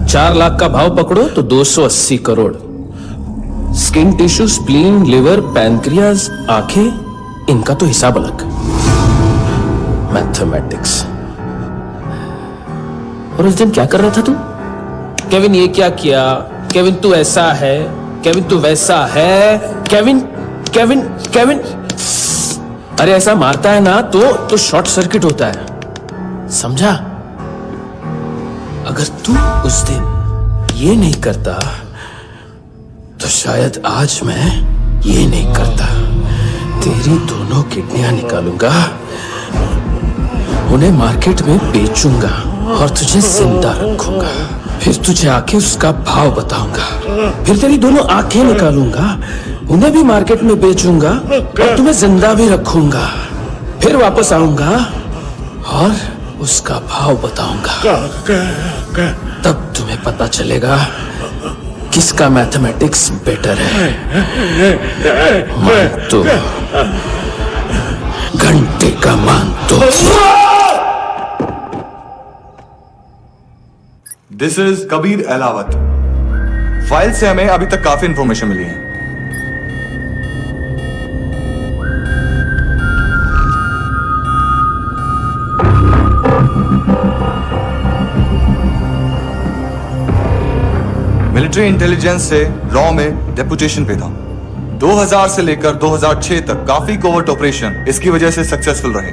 4 लाख का भाव पकड़ो तो 280 crore. Skin tissue, spleen, liver, pancreas, आंखें, इनका तो हिसाब अलग। मैथमेटिक्स। और उस दिन क्या कर रहा था तू? केविन ये क्या किया, केविन तू ऐसा है, केविन तू वैसा है, केविन केविन केविन। अरे ऐसा मारता है ना तो शॉर्ट सर्किट होता है, समझा? अगर तू उस दिन ये नहीं करता तो शायद आज मैं ये नहीं करता। तेरी दोनों किडनियां निकालूंगा, उन्हें मार्केट में बेचूंगा और तुझे जिंदा रखूंगा। फिर तुझे आके उसका भाव बताऊंगा। फिर तेरी दोनों आंखें निकालूंगा, उन्हें भी मार्केट में बेचूंगा और तुम्हें जिंदा भी रखूंगा। फिर वापस आऊंगा और उसका भाव बताऊंगा। तब तुम्हें पता चलेगा किसका मैथमेटिक्स बेटर है। मानतो, घंटे का मानतो। This is Kabir Ahlawat. File से हमें अभी तक काफी इंफॉर्मेशन मिली है। मिलिट्री इंटेलिजेंस से रॉ में डेपुटेशन पे था। 2000 से लेकर 2006 तक काफी कोवर्ट ऑपरेशन इसकी वजह से सक्सेसफुल रहे,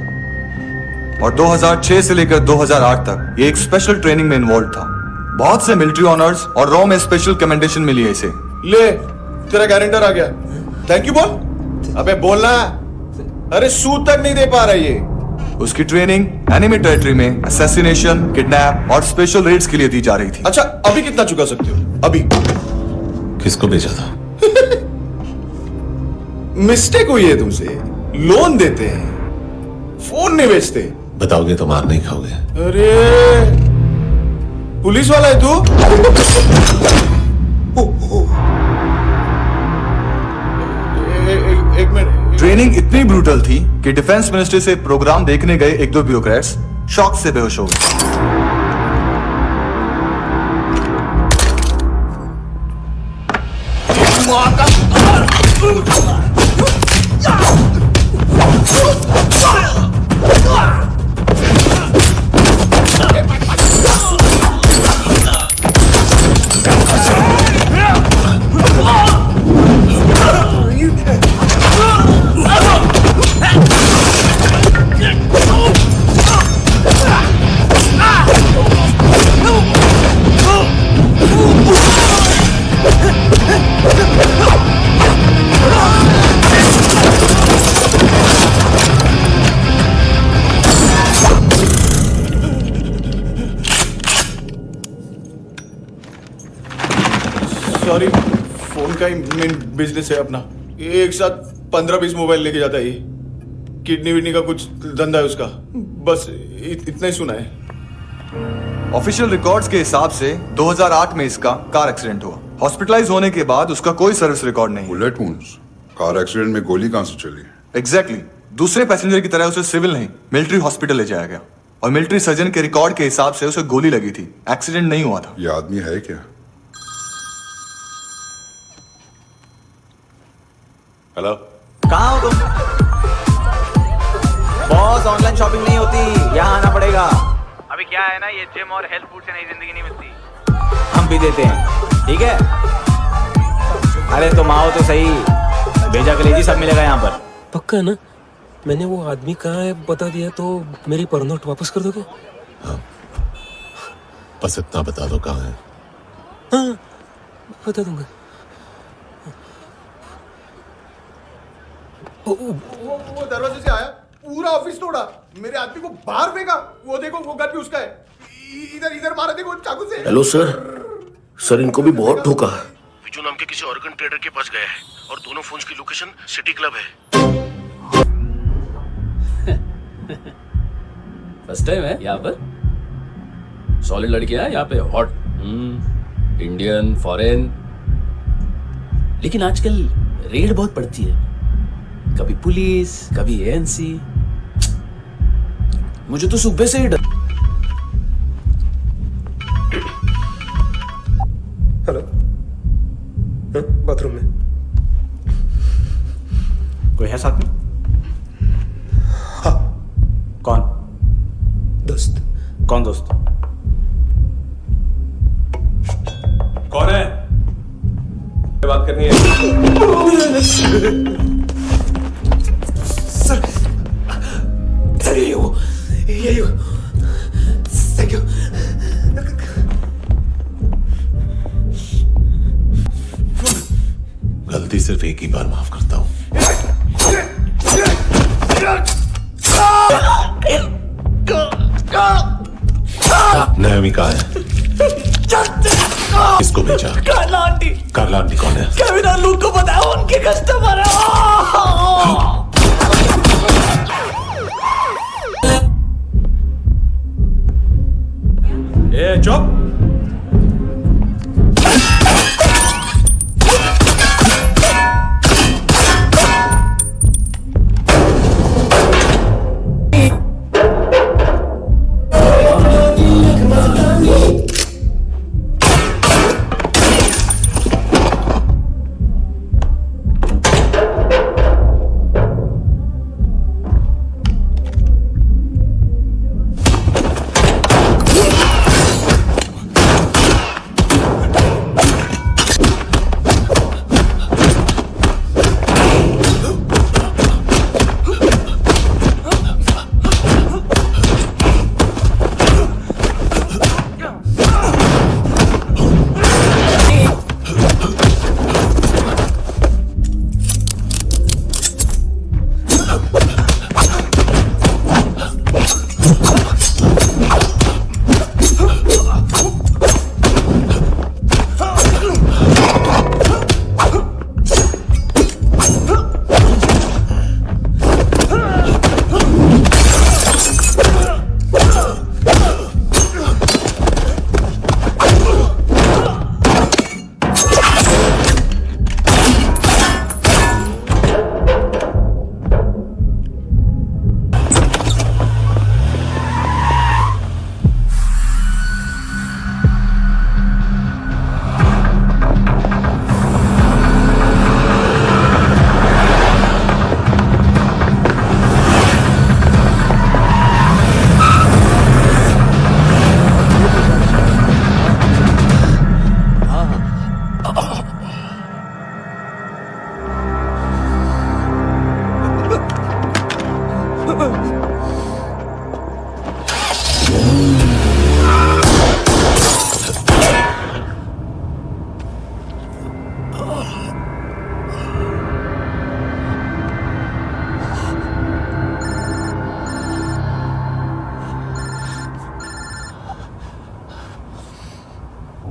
और 2006 से लेकर 2008 तक ये एक स्पेशल ट्रेनिंग में इन्वॉल्व था। बहुत से मिलिट्री ऑनर्स और रॉ में स्पेशल कमेंडेशन मिली है इसे। ले, तेरा गारंटर आ गया। थैंक यू बोल। अबे बोलना। अरे सूद तक नहीं दे पा रहा ये। उसकी ट्रेनिंग एनिमी टेरिटरी में असैसिनेशन, किडनैप और स्पेशल रेड्स के लिए दी जा रही थी। अच्छा, अभी कितना चुका सकते हो? अभी किसको भेजा था? मिस्टेक हुई है तुमसे। लोन देते हैं, फोन नहीं बेचते। बताओगे तो मार नहीं खाओगे। अरे पुलिस वाला है तू? एक मिनट। ट्रेनिंग इतनी ब्रूटल थी कि डिफेंस मिनिस्ट्री से प्रोग्राम देखने गए एक दो ब्यूरोक्रेट्स शॉक से बेहोश हो गए। सॉरी, फोन का ही मेन बिजनेस है अपना। एक साथ 15-20 मोबाइल लेके जाता है ये। किडनी विडनी का कुछ धंधा है उसका। बस इतना ही सुना है। ऑफिशियल रिकॉर्ड्स के हिसाब से 2008 में इसका कार एक्सीडेंट हुआ। हॉस्पिटलाइज होने के बाद उसका कोई सर्विस रिकॉर्ड नहीं। Bullet wounds. कार एक्सीडेंट में गोली कहां से चली? एग्जैक्टली। दूसरे पैसेंजर की तरह उसे सिविल नहीं, मिलिट्री हॉस्पिटल ले जाया गया और मिलिट्री सर्जन के रिकॉर्ड के हिसाब से उसे गोली लगी थी। एक्सीडेंट नहीं हुआ था। ये आदमी है क्या? हेलो, कहाँ हो तुम? बॉस, ऑनलाइन शॉपिंग नहीं होती, यहाँ आना पड़ेगा। अभी क्या है ना, ये जिम और हेल्थ फूड से नई जिंदगी नहीं मिलती। हम भी देते हैं, ठीक है? अरे तुम आओ तो सही, भेजा कलेजी सब मिलेगा यहाँ पर। पक्का ना? मैंने वो आदमी कहाँ है बता दिया तो मेरी पर नोट वापस कर दोगे? हाँ, बस इतना बता दो कहाँ है। हाँ, बता दूंगा। वो दरवाजे से आया, पूरा ऑफिस तोड़ा, मेरे आदमी को बाहर फेंका। वो देखो, वो गन भी उसका है। इधर मारा, देखो चाकू से। हेलो सर, इनको भी बहुत ठोका। विजू नाम के किसी ऑर्गन ट्रेडर के पास गया है और दोनों फोन्स की लोकेशन सिटी क्लब है। फर्स्ट टाइम है यहाँ पर। सॉलिड लड़कियां हैं यहाँ पे, हॉट इंडियन, फॉरेन। लेकिन आजकल रेड बहुत पड़ती है, कभी पुलिस, कभी एएनसी। मुझे तो सुबह से ही डर। हेलो, बाथरूम में कोई है साथ में? हाँ। कौन? दोस्त। कौन दोस्त? कौन है? बात करनी है। सर यही हो, यही हो। Thank you. गलती सिर्फ एक ही बार माफ करता हूँ। नायोमी कहाँ है? किसको भेजा? कार्ला आंटी। कार्ला आंटी कौन है? केविन और लूक को बताया, उनके कस्टमर है। ए चुप।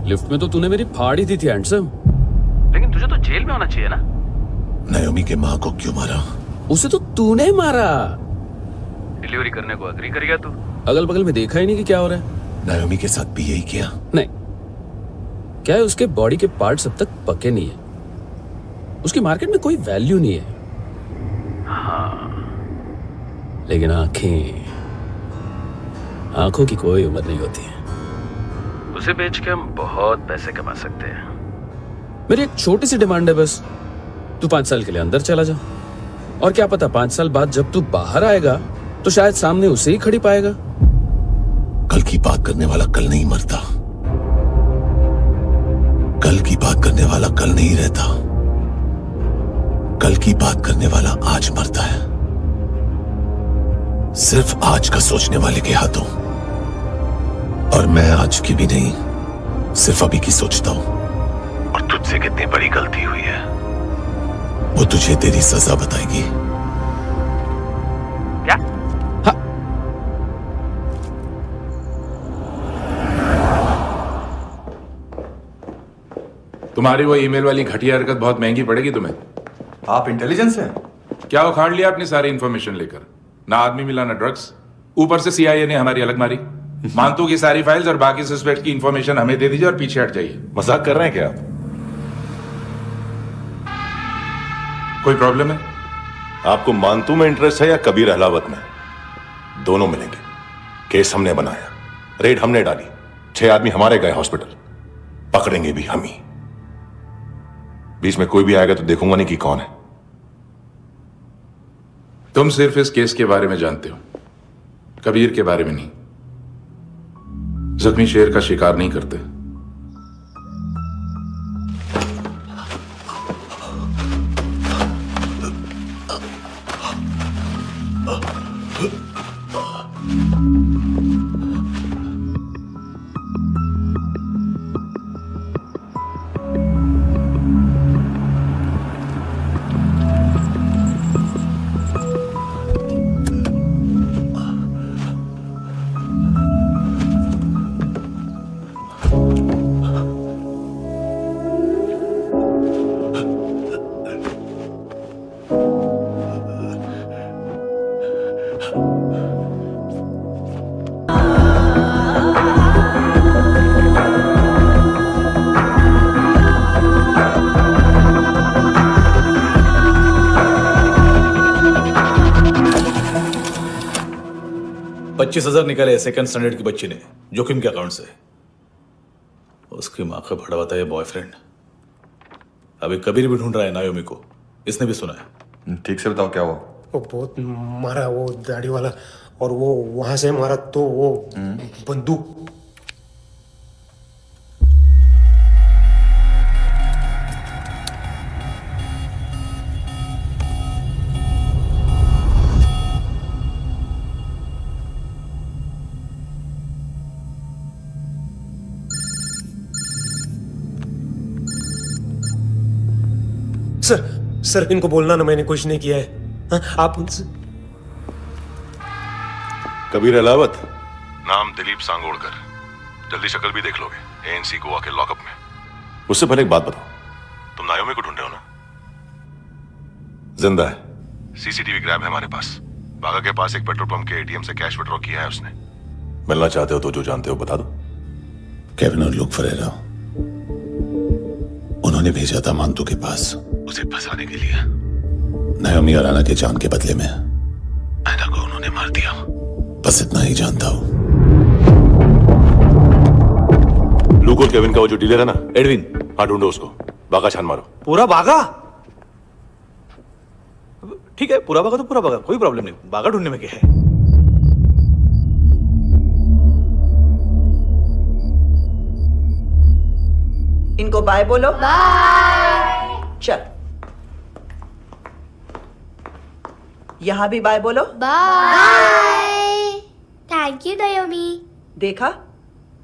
लिफ्ट में तो तूने मेरी फाड़ ही दी थी हैंडसम। लेकिन तुझे तो जेल में होना चाहिए ना। नायोमी के माँ को क्यों मारा? उसे तो तूने मारा। डिलीवरी करने को अग्री कर गया तू। अगल बगल में देखा ही नहीं कि क्या हो रहा है। नायोमी के साथ भी यही किया? नहीं, क्या है उसके बॉडी के पार्ट्स अब तक पके नहीं है, उसकी मार्केट में कोई वैल्यू नहीं है। हाँ, लेकिन आंखों की कोई उम्र नहीं होती है। उसे बेच के हम बहुत पैसे कमा सकते हैं। मेरी एक छोटी सी डिमांड है बस, तू 5 साल के लिए अंदर चला जा, और क्या पता 5 साल बाद जब तू बाहर आएगा तो शायद सामने उसे ही खड़ी पाएगा। कल की बात करने वाला कल नहीं मरता, कल की बात करने वाला कल नहीं रहता, कल की बात करने वाला आज मरता है। सिर्फ आज का सोचने वाले के हाथों। और मैं आज की भी नहीं, सिर्फ अभी की सोचता हूं। और तुझसे कितनी बड़ी गलती हुई है वो तुझे तेरी सजा बताएगी। क्या? हाँ। तुम्हारी वो ईमेल वाली घटिया हरकत बहुत महंगी पड़ेगी तुम्हें। आप इंटेलिजेंस हैं? क्या उखाड़ लिया अपनी सारी इंफॉर्मेशन लेकर? ना आदमी मिला ना ड्रग्स, ऊपर से CIA ने हमारी अलग मारी। मानतू की सारी फाइल्स और बाकी सस्पेक्ट की इंफॉर्मेशन हमें दे दीजिए और पीछे हट जाइए। मजाक कर रहे हैं क्या आप? कोई प्रॉब्लम है? आपको मानतू में इंटरेस्ट है या कबीर अहलावत में? दोनों मिलेंगे। केस हमने बनाया, रेड हमने डाली, 6 आदमी हमारे गए हॉस्पिटल, पकड़ेंगे भी हम ही। बीच में कोई भी आएगा तो देखूंगा नहीं कि कौन है। तुम सिर्फ इस केस के बारे में जानते हो, कबीर के बारे में नहीं। जख्मी शेर का शिकार नहीं करते। $25,000 निकाले सेकंड स्टैंडर्ड की बच्ची ने जोखिम के अकाउंट से। उसकी माँ का भड़वाता है बॉयफ्रेंड। अभी कबीर भी ढूंढ रहा है नायोमी को, इसने भी सुना है। ठीक से बताओ क्या हुआ? वो बहुत मारा, वो दाढ़ी वाला, और वो वहां से मारा तो वो बंदूक। सर इनको बोलना ना मैंने कुछ नहीं किया है। हाँ, आप उनसे। कबीर अहलावत, नाम दिलीप सांगोड़कर। जल्दी शक्ल भी देख लोगे ANC गोवा के लॉकअप में। उससे पहले एक बात बताओ, तुम नायोमी को ढूंढ रहे हो ना? जिंदा है, CCTV ग्रैब है हमारे पास। बागा के पास एक पेट्रोल पंप के ATM से कैश विड्रॉ किया है उसने। मिलना चाहते हो तो जो जानते हो बता दो। केविन और लुक फरेरा, उन्होंने भेजा था मानतू के पास उसे फंसाने के लिए। नायोमी और आना के जान के बदले में ऐना को उन्होंने मार दिया। बस इतना ही जानता हूं। लुक और केविन का वो जो डीलर है ना, एडविन, हाँ ढूंढो उसको। बागा छान मारो। पूरा बागा? ठीक है, पूरा बागा तो पूरा बागा, कोई प्रॉब्लम नहीं। बागा ढूंढने में क्या है? इनको बाय बोलो। बाय। चल, यहां भी बाय बोलो। बाय। Thank you नायोमी। देखा,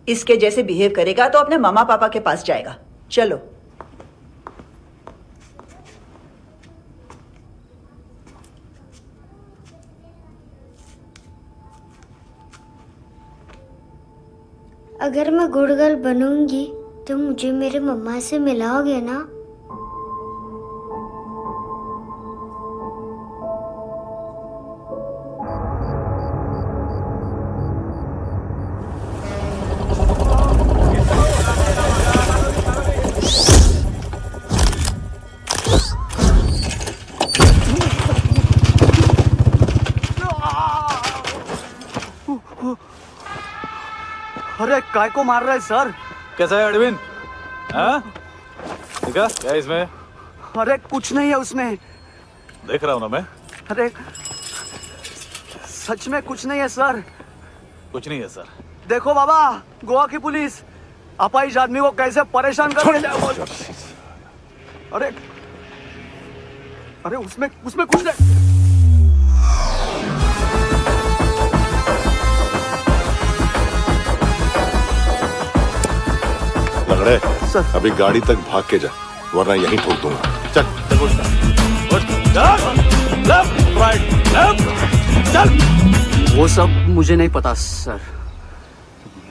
इसके जैसे बिहेव करेगा तो अपने मामा पापा के पास जाएगा। चलो। अगर मैं गुड गर्ल बनूंगी तो मुझे मेरे मम्मा से मिलाओगे ना? अरे काय को मार रहा है सर? कैसा है अरविंद? हाँ? देखा क्या है इसमें? अरे कुछ नहीं है उसमें। देख रहा हूँ ना मैं। अरे सच में कुछ नहीं है सर। कुछ नहीं है सर। देखो बाबा, गोवा की पुलिस अपाहिज आदमी को कैसे परेशान कर रही है। अरे अरे उसमें कुछ नहीं। लंगड़े सर, अभी गाड़ी तक भाग के जा, वरना यहीं ठोक दूंगा। चल चल। वो सब मुझे नहीं पता सर,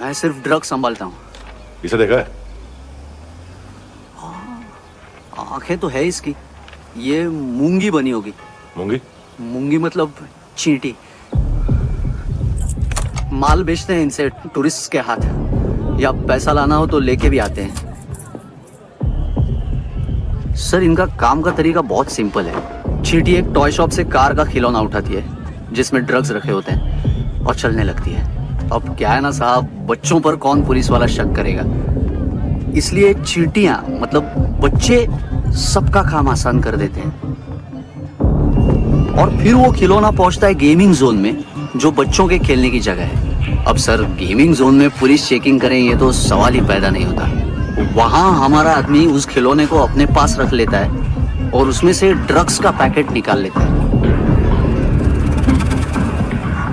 मैं सिर्फ ड्रग संभालता हूँ। इसे देखा है? आंखें तो है इसकी, ये मूंगी बनी होगी। मूंगी? मूंगी मतलब चींटी। माल बेचते हैं इनसे टूरिस्ट के हाथ, या पैसा लाना हो तो लेके भी आते हैं। सर इनका काम का तरीका बहुत सिंपल है। चींटी एक टॉय शॉप से कार का खिलौना उठाती है जिसमें ड्रग्स रखे होते हैं और चलने लगती है। अब क्या है ना साहब, बच्चों पर कौन पुलिस वाला शक करेगा, इसलिए चींटियां मतलब बच्चे सबका काम आसान कर देते हैं। और फिर वो खिलौना पहुंचता है गेमिंग जोन में, जो बच्चों के खेलने की जगह है। अब सर गेमिंग जोन में पुलिस चेकिंग करे ये तो सवाल ही पैदा नहीं होता। वहां हमारा आदमी उस खिलौने को अपने पास रख लेता है और उसमें से ड्रग्स का पैकेट निकाल लेता है,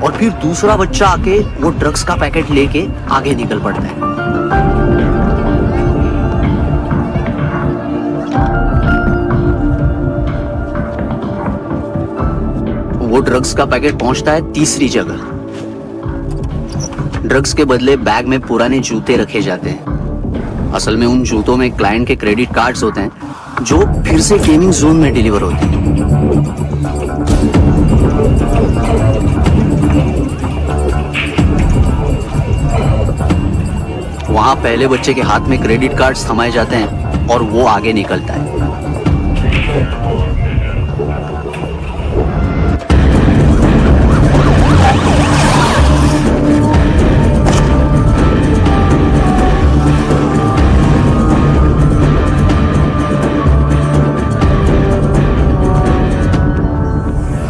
और फिर दूसरा बच्चा आके वो ड्रग्स का पैकेट लेके आगे निकल पड़ता है। वो ड्रग्स का पैकेट पहुंचता है तीसरी जगह। ड्रग्स के बदले बैग में पुराने जूते रखे जाते हैं। असल में उन जूतों में क्लाइंट के क्रेडिट कार्ड्स होते हैं जो फिर से गेमिंग जोन में डिलीवर होते हैं। वहां पहले बच्चे के हाथ में क्रेडिट कार्ड्स थमाए जाते हैं और वो आगे निकलता है।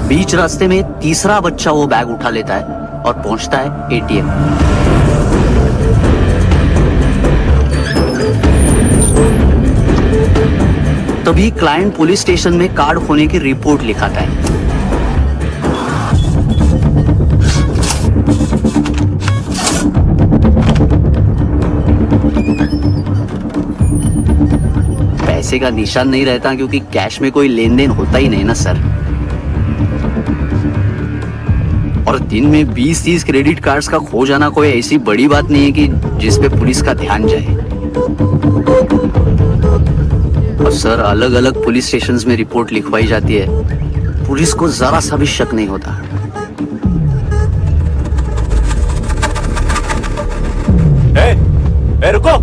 बीच रास्ते में तीसरा बच्चा वो बैग उठा लेता है और पहुंचता है एटीएम। तभी क्लाइंट पुलिस स्टेशन में कार्ड खोने की रिपोर्ट लिखाता है। पैसे का निशान नहीं रहता क्योंकि कैश में कोई लेन देन होता ही नहीं ना सर। और दिन में 20-30 क्रेडिट कार्ड्स का खो जाना कोई ऐसी बड़ी बात नहीं है कि जिस पे पुलिस का ध्यान जाए। और सर अलग अलग पुलिस स्टेशंस में रिपोर्ट लिखवाई जाती है, पुलिस को जरा सा भी शक नहीं होता। रुको,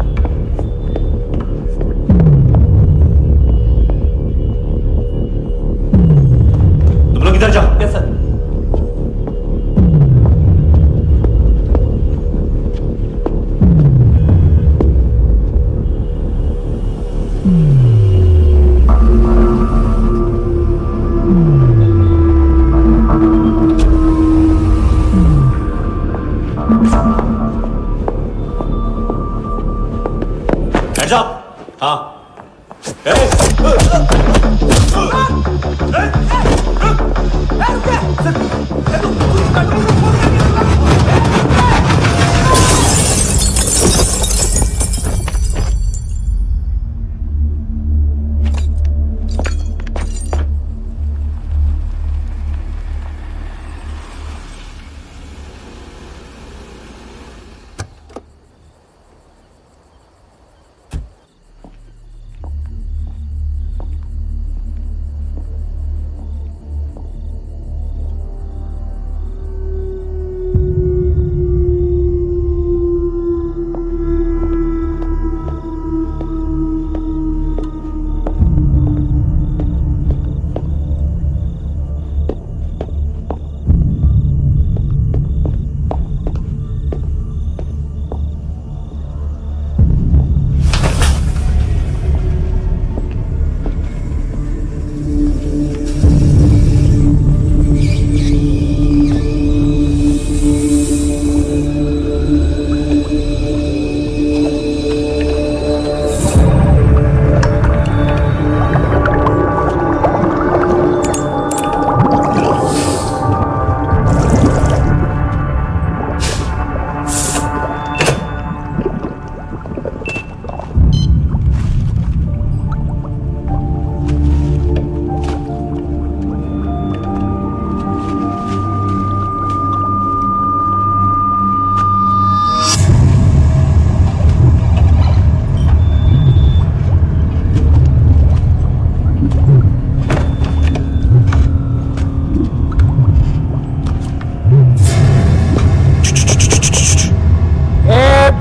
तुम लोग इधर जाओ। Yes sir.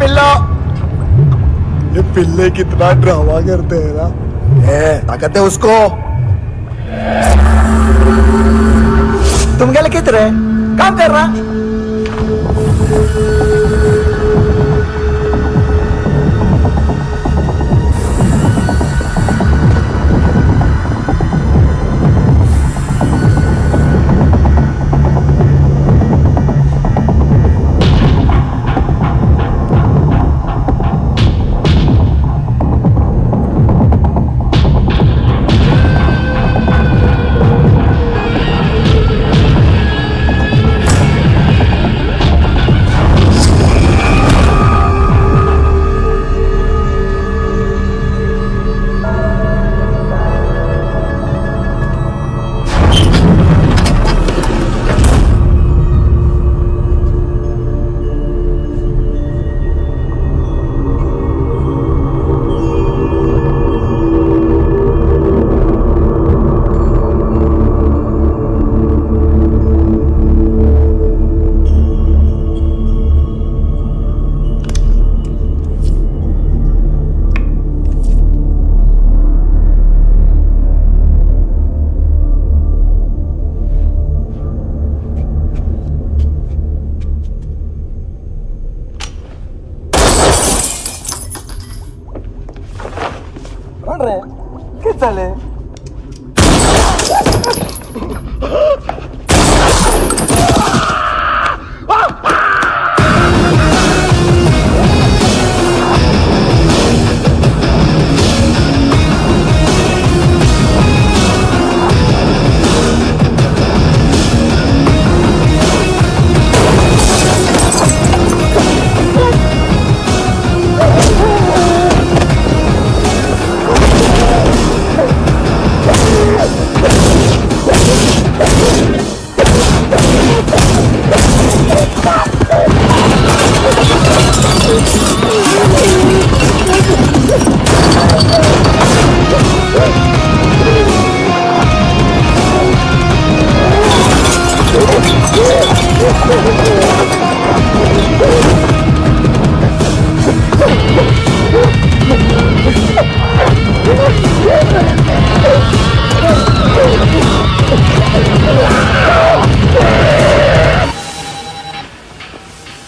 पिल्लो। ये पिल्ले कितना ड्रामा करते हैं ना। ताकत है उसको। तुम क्या लिखित रहे? काम कर रहा। चले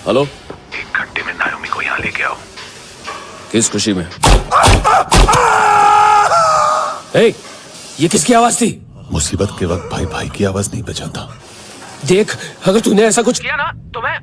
हेलो, 1 घंटे में नायोमी को यहाँ लेके आओ। किस खुशी में? ए, ये किसकी आवाज थी? मुसीबत के वक्त भाई भाई की आवाज नहीं पहचानता। देख, अगर तूने ऐसा कुछ किया ना तो मैं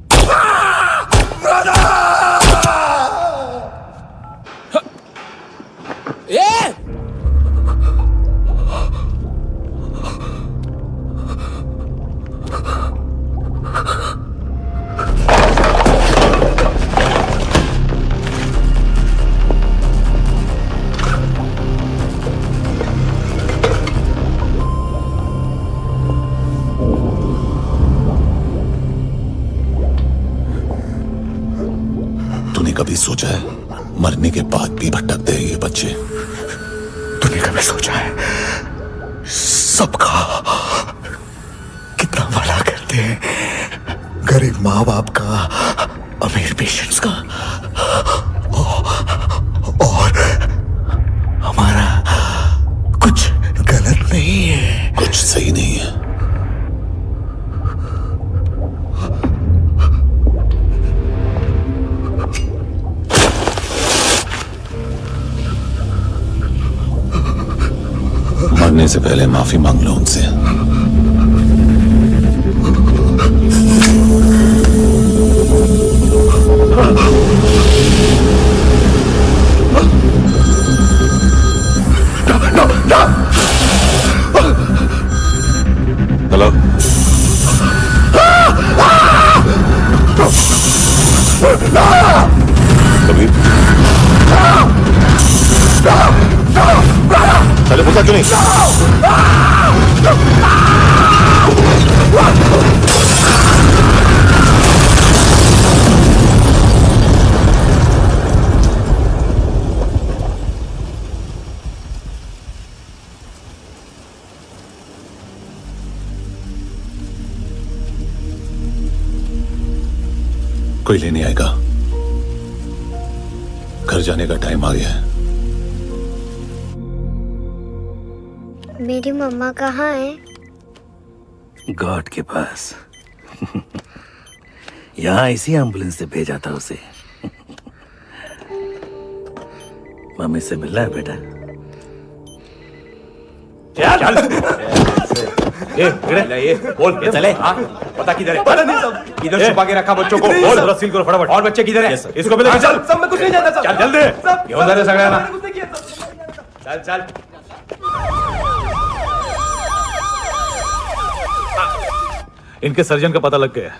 कभी सोचा है मरने के बाद भी भटकते हैं ये बच्चे? तूने कभी सोचा है सबका कितना भला करते हैं? गरीब माँ बाप का, अमीर पेशेंट्स का, और हमारा कुछ गलत नहीं है, कुछ सही नहीं है। मरने से पहले माफी मांग लो उनसे। हेलो, कबीर, चले पूछा क्यों नहीं? कोई लेने आएगा? घर जाने का टाइम आ गया है। मेरी मम्मा कहाँ है? गॉड के पास। यहाँ इसी एम्बुलेंस से भेजा था उसे। मम्मी से मिलना है बेटा। चल ये बोल के चले। पता किधर है? पता नहीं सब। इधर छुपा के रखा बच्चों को। बोल थोड़ा सील करो फटाफट। और बच्चे किधर है? इसको भी ले चल। सब मैं कुछ नहीं जानता सब। चल जल्दी। घेऊन जा रे सगळ्यांना। चल चल। इनके सर्जन का पता लग गया।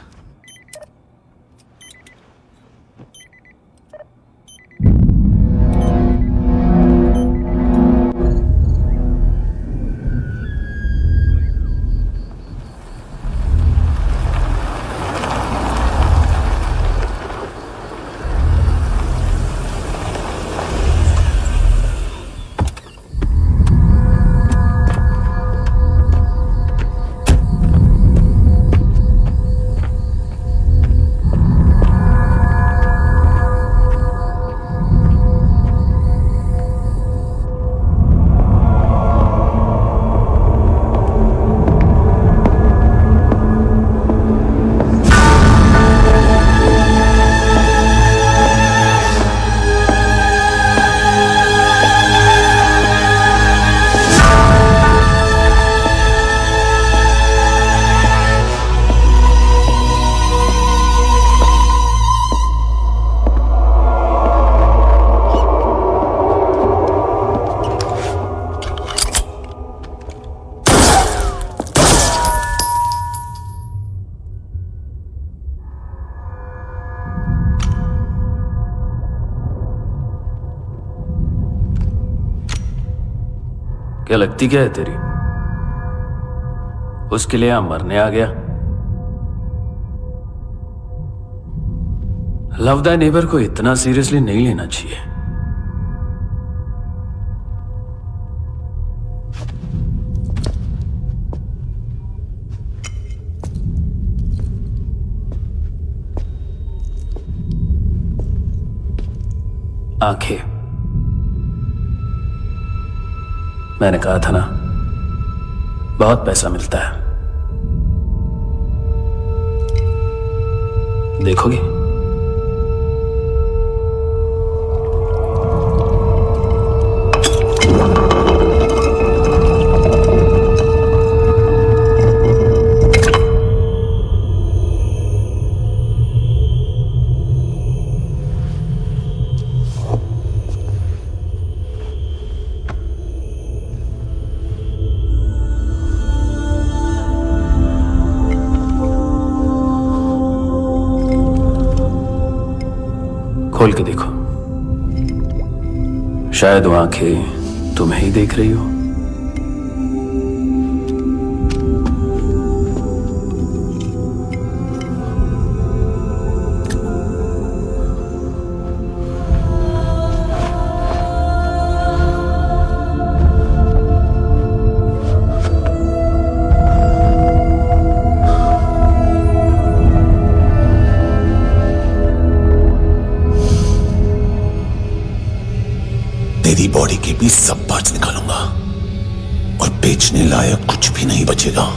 क्या लगती क्या है तेरी? उसके लिए यहां मरने आ गया? लव द नेबर को इतना सीरियसली नहीं लेना चाहिए। आंखें, मैंने कहा था ना, बहुत पैसा मिलता है। देखोगे? खोल के देखो, शायद वो आंखें तुम्हें ही देख रही हो। तेरी बॉडी के भी सब पार्ट्स निकालूंगा और बेचने लायक कुछ भी नहीं बचेगा।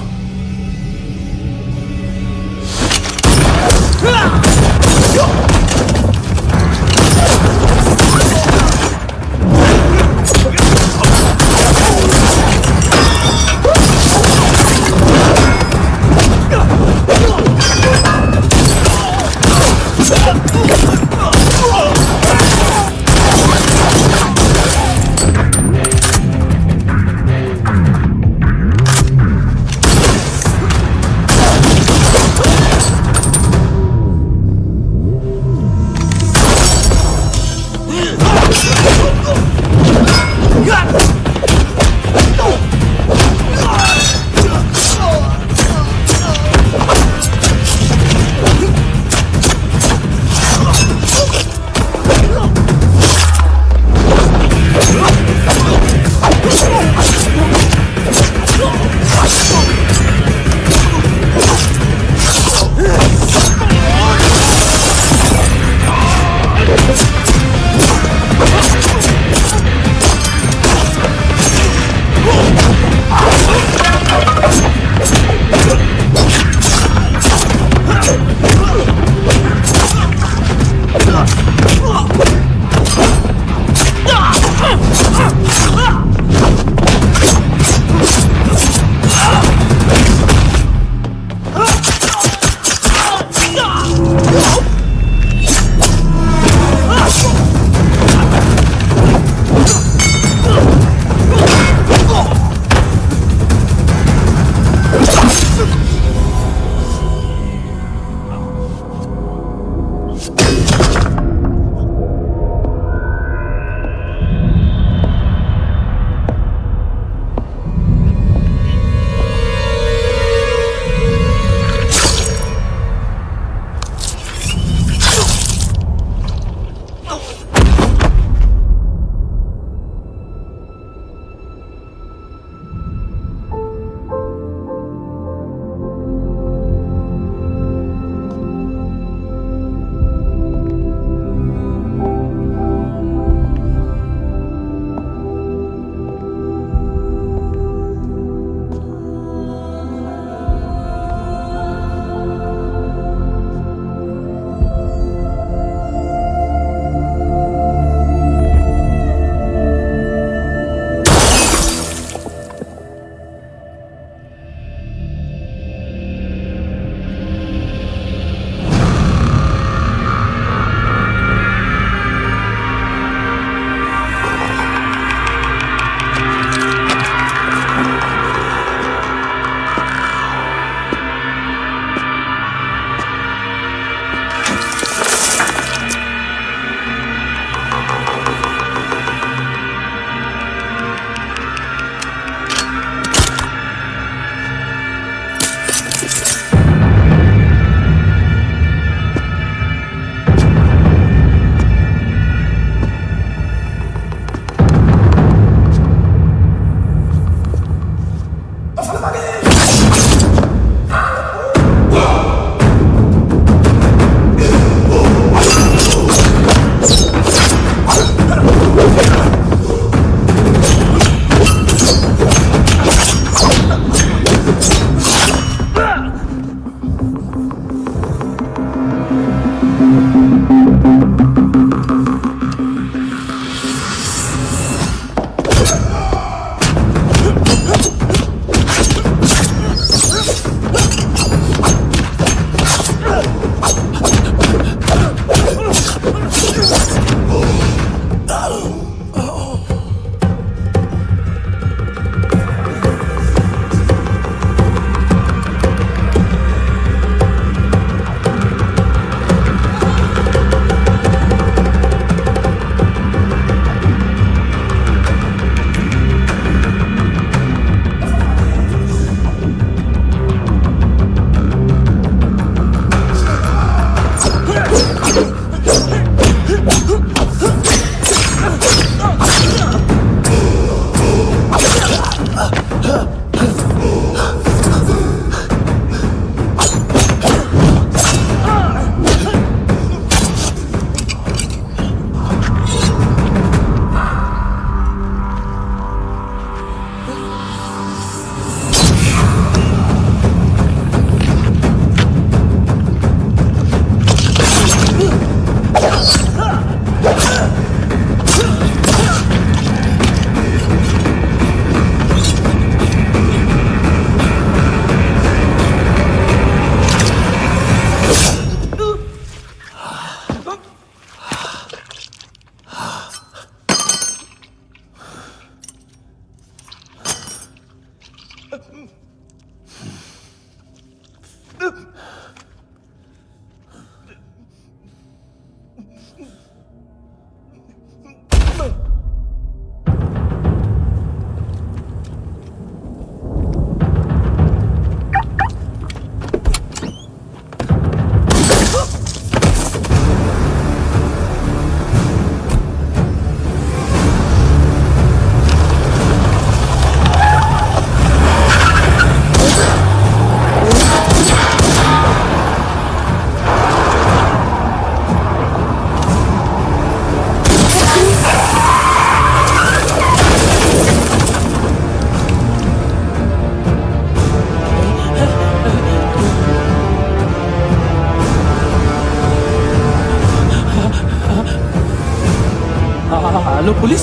हेलो पुलिस,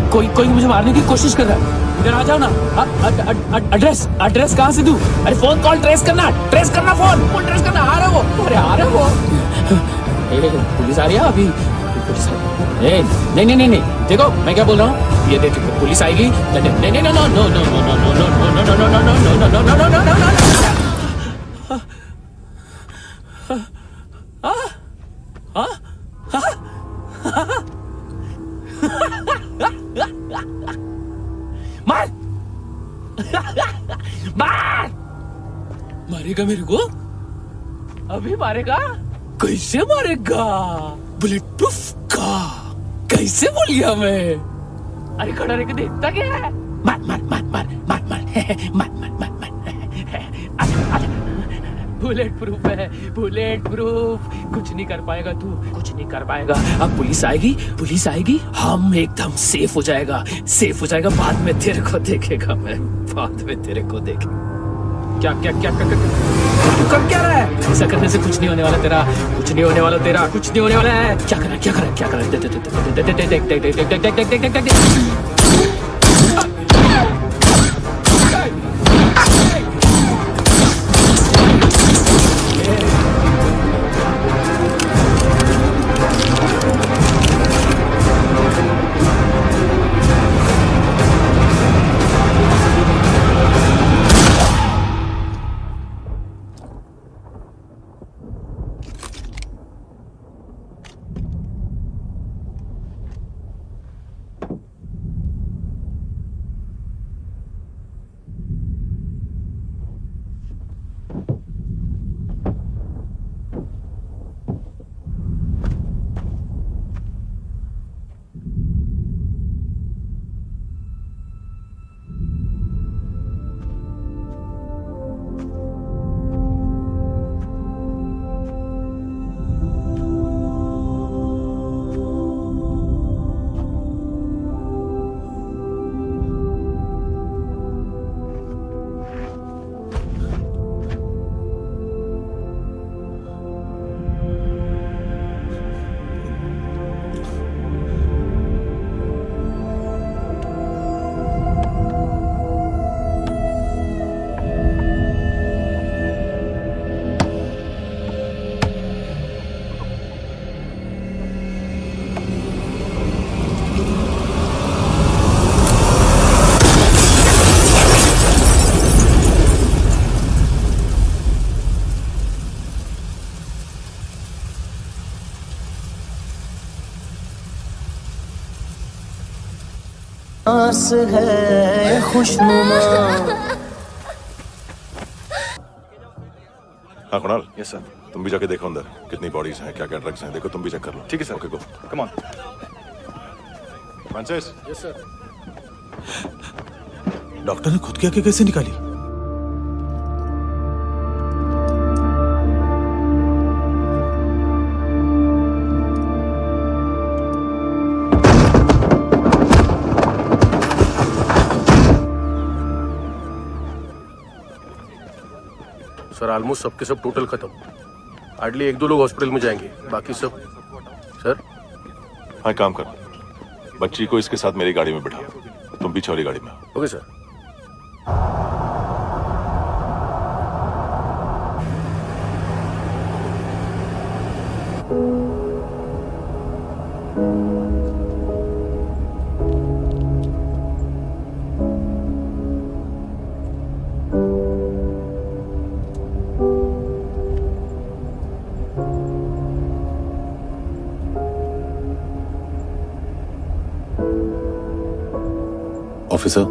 कोई मुझे मारने की कोशिश कर रहा है, इधर आ जाओ ना। एड्रेस कहाँ से दूं? अरे फोन कॉल ट्रेस करना फोन ट्रेस करना। आ रहा वो, अरे आ रहा वो। पुलिस आ रही है अभी, पुलिस नहीं, देखो मैं क्या बोल रहा हूँ, ये देखो पुलिस आएगी। मार मारेगा मेरे को, अभी मारेगा? कैसे मारेगा? बुलेट प्रूफ का कैसे बोल गया मैं? अरे खड़ा रह के देखता क्या है? मार मार मार मार मार मार मार मार मार मार। बुलेट प्रूफ है, बुलेट प्रूफ। कुछ नहीं कर पाएगा तू, कुछ नहीं कर पाएगा। अब पुलिस आएगी, हम एकदम सेफ हो जाएगा। बाद में तेरे को देखेगा मैं, बाद में तेरे को देखेगा। क्या तू कर क्या रहा है? ऐसा करने से कुछ नहीं होने वाला तेरा, कुछ नहीं होने वाला है। क्या कर देख। आस है खुशनुमा। हाँ कुणाल। Yes sir. तुम भी जाके देखो अंदर कितनी बॉडीज हैं, क्या क्या ड्रग्स हैं, देखो तुम भी चेक कर लो। ठीक है sir. Okay go. Come on. Francis. Yes sir. Doctor ने खुद की आंखें कैसे निकाली? सर ऑलमोस्ट सबके सब टोटल खत्म। हार्डली 1-2 लोग हॉस्पिटल में जाएंगे, बाकी सब। सर हाँ काम कर, बच्ची को इसके साथ मेरी गाड़ी में बिठा, तुम पीछे वाली गाड़ी में। Okay sir. ऑफिसर,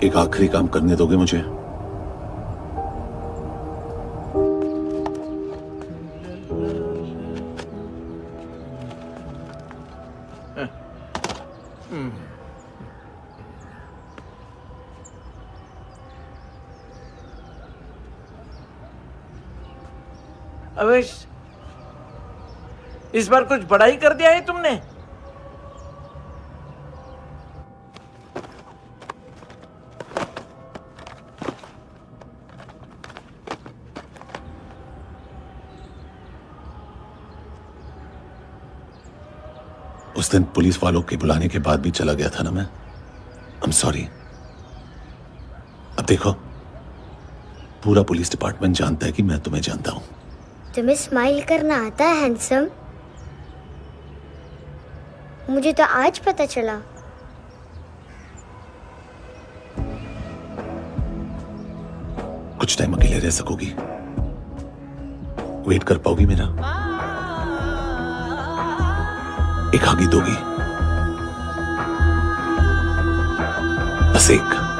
एक आखिरी काम करने दोगे मुझे? अवेश, इस बार कुछ बड़ा ही कर दिया है तुमने। उस दिन पुलिस वालों के बुलाने के बाद भी चला गया था ना मैं। I am sorry. अब देखो, पूरा पुलिस डिपार्टमेंट जानता है कि मैं तुम्हें जानता हूं। तुम्हें स्माइल करना आता है हैंडसम? मुझे तो आज पता चला। कुछ टाइम अकेले रह सकोगी? वेट कर पाओगी मेरा? एक आगे दोगी? बस एक।